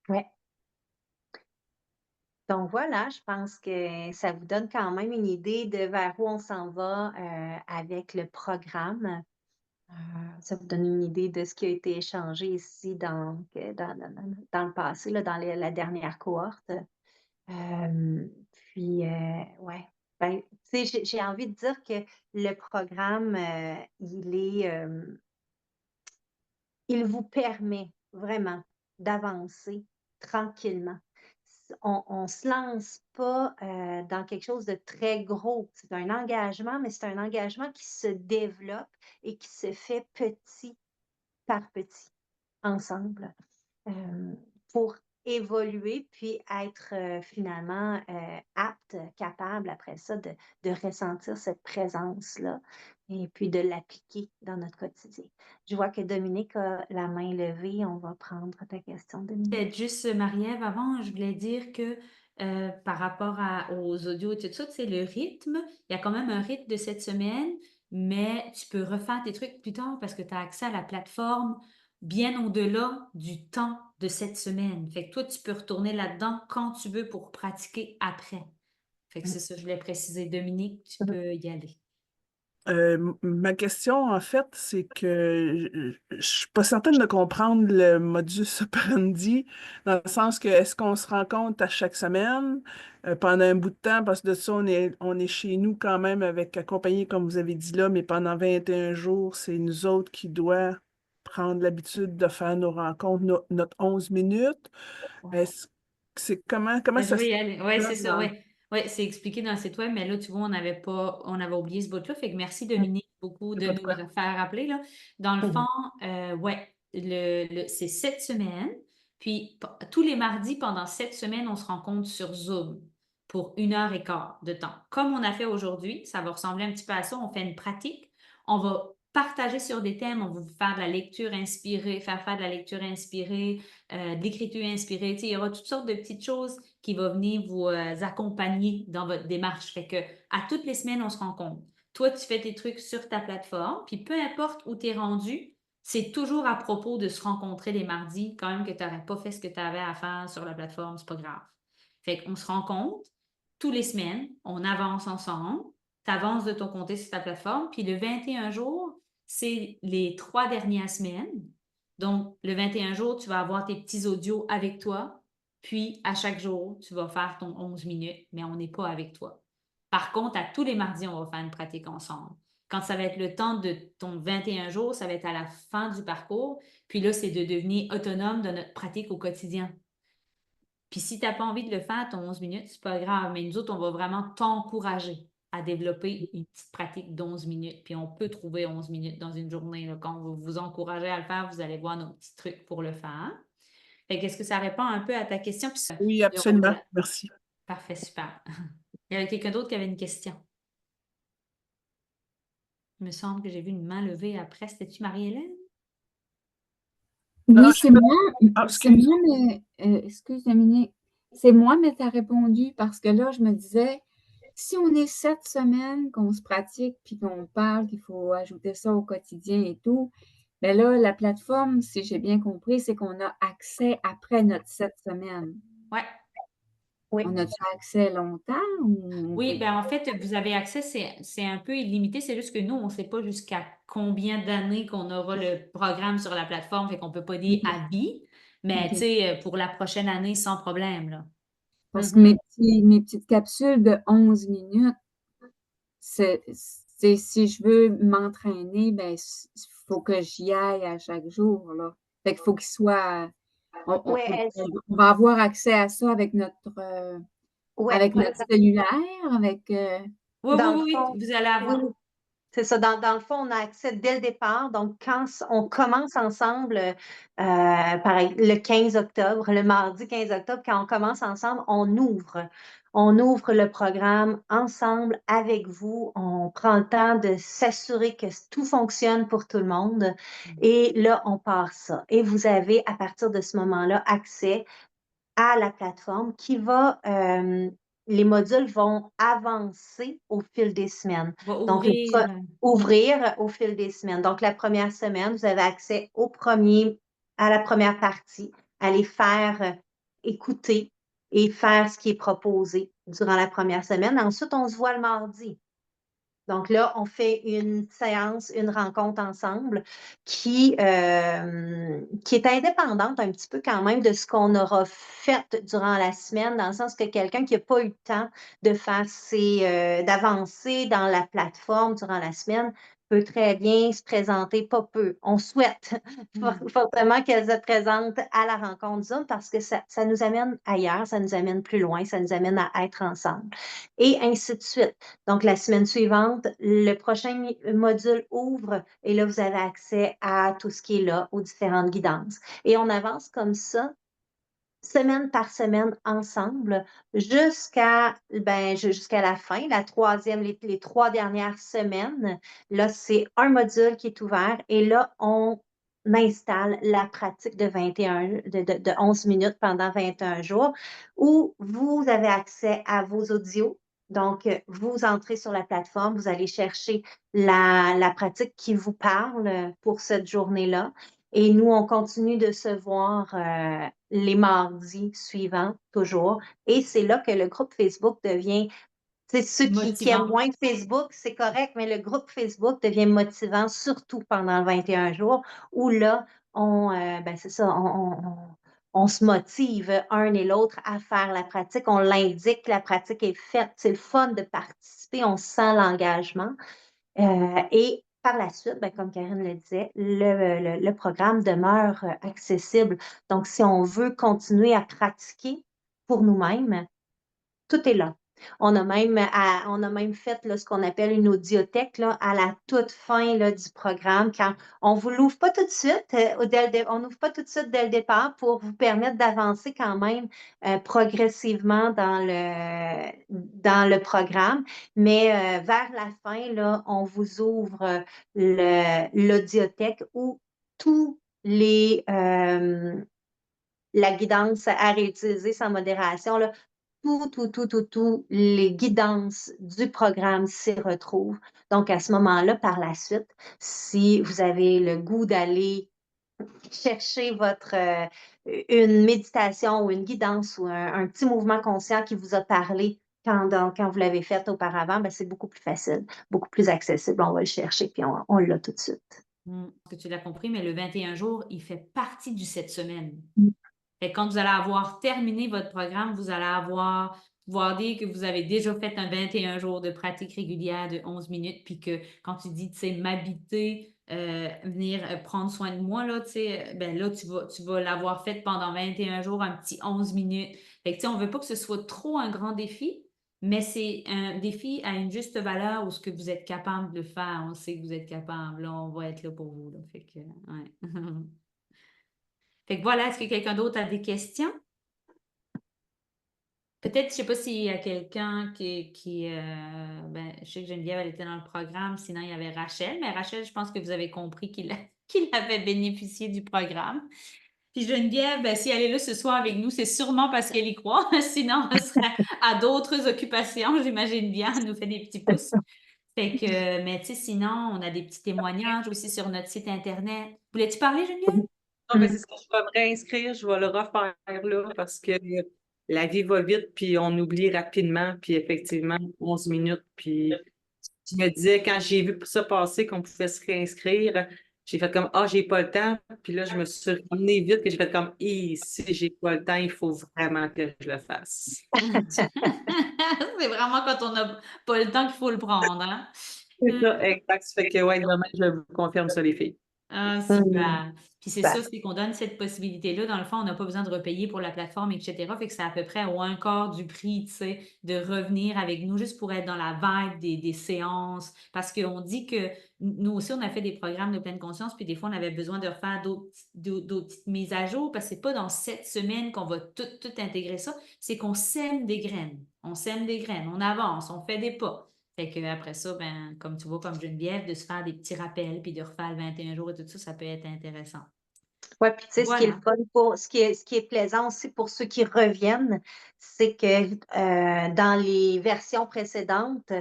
Ouais. Donc voilà, je pense que ça vous donne quand même une idée de vers où on s'en va avec le programme. Ça vous donne une idée de ce qui a été échangé ici dans le passé, là, dans la dernière cohorte. Puis, ouais. Ben, tu sais, j'ai envie de dire que le programme, il vous permet vraiment d'avancer tranquillement. On ne se lance pas dans quelque chose de très gros. C'est un engagement, mais c'est un engagement qui se développe et qui se fait petit par petit, ensemble, pour évoluer, puis être finalement apte, capable après ça de ressentir cette présence-là et puis de l'appliquer dans notre quotidien. Je vois que Dominique a la main levée. On va prendre ta question, Dominique. Peut-être juste, Marie-Ève, avant, je voulais dire que par rapport aux audios et tout ça, tu sais, le rythme, il y a quand même un rythme de cette semaine, mais tu peux refaire tes trucs plus tard parce que tu as accès à la plateforme bien au-delà du temps de cette semaine. Fait que toi, tu peux retourner là-dedans quand tu veux pour pratiquer après. Fait que c'est ça, je voulais préciser. Dominique, tu peux y aller. Ma question, en fait, c'est que je suis pas certaine de comprendre le modus operandi, dans le sens que est-ce qu'on se rencontre à chaque semaine pendant un bout de temps, parce que de ça, on est chez nous quand même avec accompagné, comme vous avez dit là, mais pendant 21 jours, c'est nous autres qui doit prendre l'habitude de faire nos rencontres, notre 11 minutes. Ouais. Est-ce que c'est comment Je ça vais se y aller. Oui, c'est passe ça, oui. Oui, c'est expliqué dans le site web, mais là, tu vois, on avait oublié ce bout-là. Fait que merci Dominique beaucoup C'est de pas de nous le quoi. faire rappeler, là. Dans le Mhm. fond, ouais, c'est 7 semaines. Puis tous les mardis, pendant 7 semaines, on se rencontre sur Zoom pour 1 heure et quart de temps. Comme on a fait aujourd'hui, ça va ressembler un petit peu à ça. On fait une pratique. On va partager sur des thèmes. On va vous faire de la lecture inspirée, faire de la lecture inspirée, de l'écriture inspirée. Tu sais, il y aura toutes sortes de petites choses qui vont venir vous accompagner dans votre démarche. Fait que à toutes les semaines, on se rencontre. Toi, tu fais tes trucs sur ta plateforme, puis peu importe où tu es rendu, c'est toujours à propos de se rencontrer les mardis, quand même que tu n'aurais pas fait ce que tu avais à faire sur la plateforme, c'est pas grave. Fait qu'on se rencontre tous les semaines, on avance ensemble, tu avances de ton côté sur ta plateforme, puis le 21 jours, c'est les 3 dernières semaines. Donc, le 21 jours, tu vas avoir tes petits audios avec toi, puis à chaque jour, tu vas faire ton 11 minutes, mais on n'est pas avec toi. Par contre, à tous les mardis, on va faire une pratique ensemble. Quand ça va être le temps de ton 21 jours, ça va être à la fin du parcours. Puis là, c'est de devenir autonome de notre pratique au quotidien. Puis si tu n'as pas envie de le faire, ton 11 minutes, c'est pas grave. Mais nous autres, on va vraiment t'encourager à développer une petite pratique d'11 minutes. Puis on peut trouver 11 minutes dans une journée, là. Quand on va vous encourager à le faire, vous allez voir nos petits trucs pour le faire. Fait qu'est-ce que ça répond un peu à ta question? Puis Oui, le rôle de absolument. la- Merci. Parfait, super. Il y avait quelqu'un d'autre qui avait une question. Il me semble que j'ai vu une main levée après. C'était-tu Marie-Hélène? Oui, Ah, c'est moi. C'est excuse. moi, mais excuse Dominique. C'est moi, mais tu as répondu parce que là, je me disais, si on est 7 semaines, qu'on se pratique, puis qu'on parle qu'il faut ajouter ça au quotidien et tout, bien là, la plateforme, si j'ai bien compris, c'est qu'on a accès après notre 7 semaines. Ouais. Oui. On a-tu accès longtemps ou on Oui, peut... ben en fait, vous avez accès, c'est un peu illimité. C'est juste que nous, on ne sait pas jusqu'à combien d'années qu'on aura le programme sur la plateforme, fait qu'on ne peut pas dire à vie. Mais tu OK. sais, pour la prochaine année, sans problème, là. Parce que Mhm. mes petites capsules de 11 minutes, c'est si je veux m'entraîner, ben il faut que j'y aille à chaque jour, là. Fait qu'il faut qu'il soit Oui, on va avoir accès à ça ouais, avec notre cellulaire, avec Oui, oui, dans le oui, fond, oui, vous allez avoir. oui. C'est ça. Dans le fond, on a accès dès le départ. Donc, quand on commence ensemble, pareil, le 15 octobre, le mardi 15 octobre, quand on commence ensemble, on ouvre. On ouvre le programme ensemble avec vous. On prend le temps de s'assurer que tout fonctionne pour tout le monde. Et là, on part ça. Et vous avez, à partir de ce moment-là, accès à la plateforme les modules vont avancer au fil des semaines. On va Donc, ouvrir. ouvrir au fil des semaines. Donc, la première semaine, vous avez accès à la première partie, à les faire écouter et faire ce qui est proposé durant la première semaine. Ensuite, on se voit le mardi. Donc là, on fait une séance, une rencontre ensemble qui est indépendante un petit peu quand même de ce qu'on aura fait durant la semaine, dans le sens que quelqu'un qui n'a pas eu le temps de faire d'avancer dans la plateforme durant la semaine peut très bien se présenter, pas peu. On souhaite fortement qu'elle se présente à la rencontre Zoom parce que ça nous amène ailleurs, ça nous amène plus loin, ça nous amène à être ensemble. Et ainsi de suite. Donc, la semaine suivante, le prochain module ouvre et là, vous avez accès à tout ce qui est là, aux différentes guidances. Et on avance comme ça semaine par semaine ensemble jusqu'à jusqu'à la fin, la troisième, les 3 dernières semaines. Là, c'est un module qui est ouvert et là, on installe la pratique de 21, de 11 minutes pendant 21 jours où vous avez accès à vos audios. Donc, vous entrez sur la plateforme, vous allez chercher la pratique qui vous parle pour cette journée-là. Et nous, on continue de se voir les mardis suivants, toujours. Et c'est là que le groupe Facebook devient, c'est ceux qui aiment Motivant. moins Facebook, c'est correct, mais le groupe Facebook devient motivant, surtout pendant 21 jours, où là, c'est ça, on se motive un et l'autre à faire la pratique. On l'indique, la pratique est faite. C'est le fun de participer, on sent l'engagement. Et par la suite, comme Karine le disait, le programme demeure accessible. Donc, si on veut continuer à pratiquer pour nous-mêmes, tout est là. On a même fait là, ce qu'on appelle une audiothèque là, à la toute fin là, du programme. Quand on ne vous l'ouvre pas tout de suite, on n'ouvre pas tout de suite dès le départ pour vous permettre d'avancer quand même progressivement dans le programme. Mais vers la fin, là, on vous ouvre l'audiothèque où tous la guidance à réutiliser sans modération, là, tous les guidances du programme s'y retrouvent. Donc, à ce moment-là, par la suite, si vous avez le goût d'aller chercher une méditation ou une guidance ou un petit mouvement conscient qui vous a parlé quand vous l'avez fait auparavant, c'est beaucoup plus facile, beaucoup plus accessible. On va le chercher puis on l'a tout de suite. Que tu l'as compris, mais le 21 jours, il fait partie du 7 semaines. Mm. Fait que quand vous allez avoir terminé votre programme, vous allez pouvoir dire que vous avez déjà fait un 21 jours de pratique régulière de 11 minutes, puis que quand tu dis, tu sais, m'habiter, venir prendre soin de moi, là, tu sais, là, tu vas l'avoir fait pendant 21 jours, un petit 11 minutes. Fait que, tu sais, on veut pas que ce soit trop un grand défi, mais c'est un défi à une juste valeur où ce que vous êtes capable de le faire. On sait que vous êtes capable. Là, on va être là pour vous. Là. Fait que, ouais. Fait que voilà, est-ce que quelqu'un d'autre a des questions? Peut-être, je sais pas s'il y a quelqu'un je sais que Geneviève, elle était dans le programme, sinon il y avait Rachel, mais Rachel, je pense que vous avez compris qu'il avait bénéficié du programme. Puis Geneviève, si elle est là ce soir avec nous, c'est sûrement parce qu'elle y croit. Sinon, elle serait à d'autres occupations, j'imagine bien. Elle nous fait des petits pouces. Fait que, mais tu sais, sinon, on a des petits témoignages aussi sur notre site Internet. Voulais-tu parler, Geneviève? Non, mais c'est ce que je vais me réinscrire, je vais le refaire là parce que la vie va vite, puis on oublie rapidement, puis effectivement, 11 minutes. Puis je me disais, quand j'ai vu ça passer, qu'on pouvait se réinscrire, j'ai fait comme, j'ai pas le temps. Puis là, je me suis ramenée vite, que j'ai fait comme, si j'ai pas le temps, il faut vraiment que je le fasse. C'est vraiment quand on n'a pas le temps qu'il faut le prendre, hein? C'est ça, exact. Ça fait que, ouais, demain, je vous confirme ça, les filles. Ah, super. Puis c'est ça, Super. c'est qu'on donne cette possibilité-là. Dans le fond, on n'a pas besoin de repayer pour la plateforme, etc. Fait que c'est à peu près au un quart du prix, tu sais, de revenir avec nous juste pour être dans la vibe des séances. Parce qu'on dit que nous aussi, on a fait des programmes de pleine conscience, puis des fois, on avait besoin de refaire d'autres petites mises à jour, parce que c'est pas dans 7 semaines qu'on va tout intégrer ça. C'est qu'on sème des graines. On sème des graines, on avance, on fait des pas. Fait qu'après ça, comme tu vois, comme Geneviève, de se faire des petits rappels puis de refaire le 21 jours et tout ça, ça peut être intéressant. Oui, puis tu sais, ce qui est le Voilà. fun ce qui est plaisant aussi pour ceux qui reviennent, c'est que dans les versions précédentes,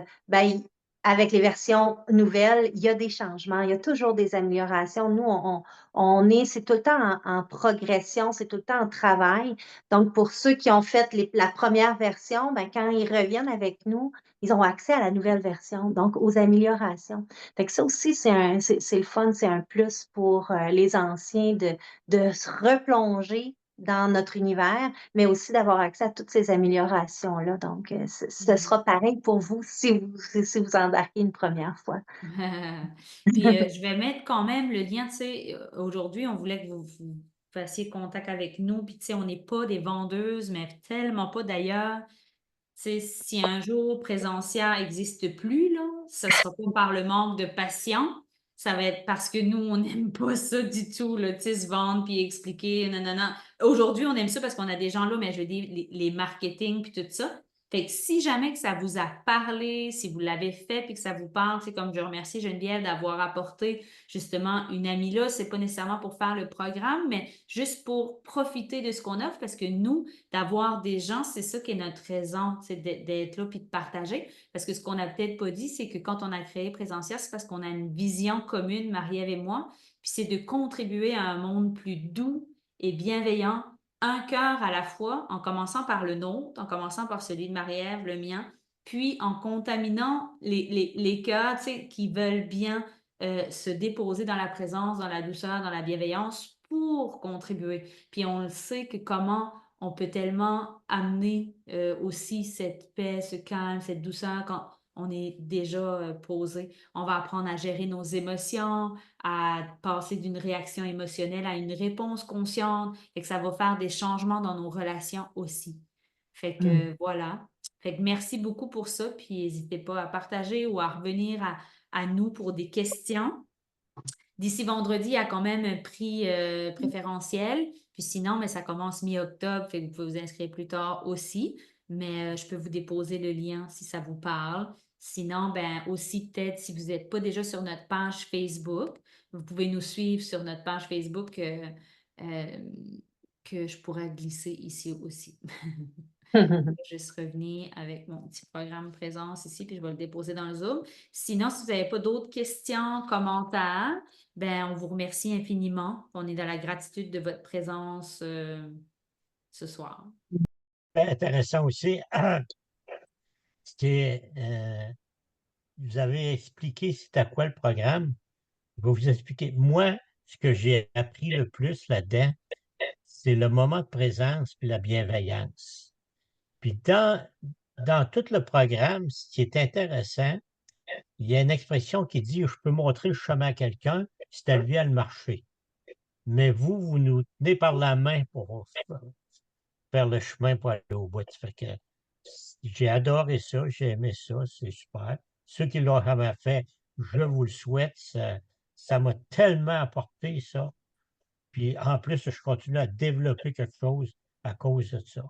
avec les versions nouvelles, il y a des changements, il y a toujours des améliorations. Nous, c'est tout le temps en progression, c'est tout le temps en travail. Donc, pour ceux qui ont fait la première version, quand ils reviennent avec nous, ils ont accès à la nouvelle version, donc aux améliorations. Fait que ça aussi, c'est le fun, c'est un plus pour les anciens de se replonger dans notre univers, mais aussi d'avoir accès à toutes ces améliorations-là. Donc, ce sera pareil pour vous si vous embarquez une première fois. Puis, je vais mettre quand même le lien, tu sais, aujourd'hui, on voulait que vous fassiez contact avec nous, puis tu sais, on n'est pas des vendeuses, mais tellement pas d'ailleurs. Tu sais, si un jour Présentia n'existe plus, là, ce ne sera pas par le manque de patients, ça va être parce que nous, on n'aime pas ça du tout, là, tu sais, se vendre puis expliquer, non, non, non. Aujourd'hui, on aime ça parce qu'on a des gens là, mais je veux dire, les marketing puis tout ça. Fait que si jamais que ça vous a parlé, si vous l'avez fait puis que ça vous parle, c'est comme je remercie Geneviève d'avoir apporté justement une amie là, c'est pas nécessairement pour faire le programme, mais juste pour profiter de ce qu'on offre parce que nous, d'avoir des gens, c'est ça qui est notre raison, c'est d'être là puis de partager. Parce que ce qu'on n'a peut-être pas dit, c'est que quand on a créé Présentiel, c'est parce qu'on a une vision commune, Marie-Ève et moi, puis c'est de contribuer à un monde plus doux et bienveillant, un cœur à la fois, en commençant par le nôtre, en commençant par celui de Marie-Ève, le mien, puis en contaminant les cœurs, tu sais, qui veulent bien se déposer dans la présence, dans la douceur, dans la bienveillance pour contribuer. Puis on le sait que comment on peut tellement amener aussi cette paix, ce calme, cette douceur quand on est déjà posé. On va apprendre à gérer nos émotions, à passer d'une réaction émotionnelle à une réponse consciente, et que ça va faire des changements dans nos relations aussi. Fait que voilà. Fait que merci beaucoup pour ça, puis n'hésitez pas à partager ou à revenir à nous pour des questions. D'ici vendredi, il y a quand même un prix préférentiel. Puis sinon, mais ça commence mi-octobre, fait que vous pouvez vous inscrire plus tard aussi. Mais je peux vous déposer le lien si ça vous parle. Sinon, ben aussi peut-être si vous n'êtes pas déjà sur notre page Facebook, vous pouvez nous suivre sur notre page Facebook euh, que je pourrais glisser ici aussi. Je vais juste revenir avec mon petit programme présence ici, puis je vais le déposer dans le Zoom. Sinon, si vous n'avez pas d'autres questions, commentaires, ben, on vous remercie infiniment. On est dans la gratitude de votre présence ce soir. Intéressant aussi, c'est vous avez expliqué c'était quoi le programme. Je vais vous expliquer. Moi, ce que j'ai appris le plus là-dedans, c'est le moment de présence puis la bienveillance. Puis dans tout le programme, ce qui est intéressant, il y a une expression qui dit: «Je peux montrer le chemin à quelqu'un, c'est à lui à le marcher». Mais vous nous tenez par la main pour faire le chemin pour aller au bout. Ça fait que j'ai adoré ça, j'ai aimé ça, c'est super. Ceux qui l'ont jamais fait, je vous le souhaite. Ça m'a tellement apporté ça. Puis en plus, je continue à développer quelque chose à cause de ça.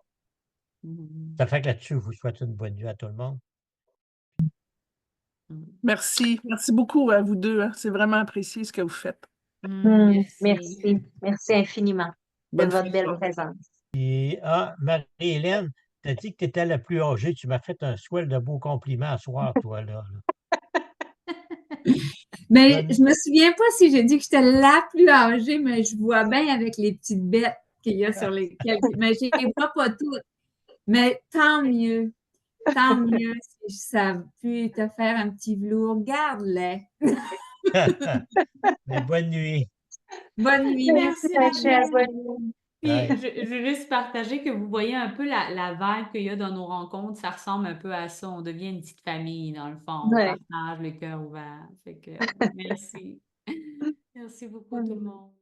Ça fait que là-dessus, je vous souhaite une bonne nuit à tout le monde. Merci. Merci beaucoup à vous deux, hein. C'est vraiment apprécié ce que vous faites. Merci. Merci infiniment de Bonne votre fin de belle soirée. présence. Et Marie-Hélène, tu as dit que tu étais la plus âgée. Tu m'as fait un swell de beaux compliments à soir, toi, là. Mais Bonne- je me souviens pas si j'ai dit que j'étais la plus âgée, mais je vois bien avec les petites bêtes qu'il y a sur lesquelles. Mais je les vois pas toutes. Mais tant mieux. Tant mieux si ça a pu te faire un petit velours. Garde-les. Mais bonne nuit. Bonne nuit. Merci, Merci. Rachel. Bonne nuit. Puis, Ouais. je veux juste partager que vous voyez un peu la vibe qu'il y a dans nos rencontres. Ça ressemble un peu à ça. On devient une petite famille, dans le fond. On Ouais. partage le cœur ouvert. Fait que, merci. Merci beaucoup, tout le monde.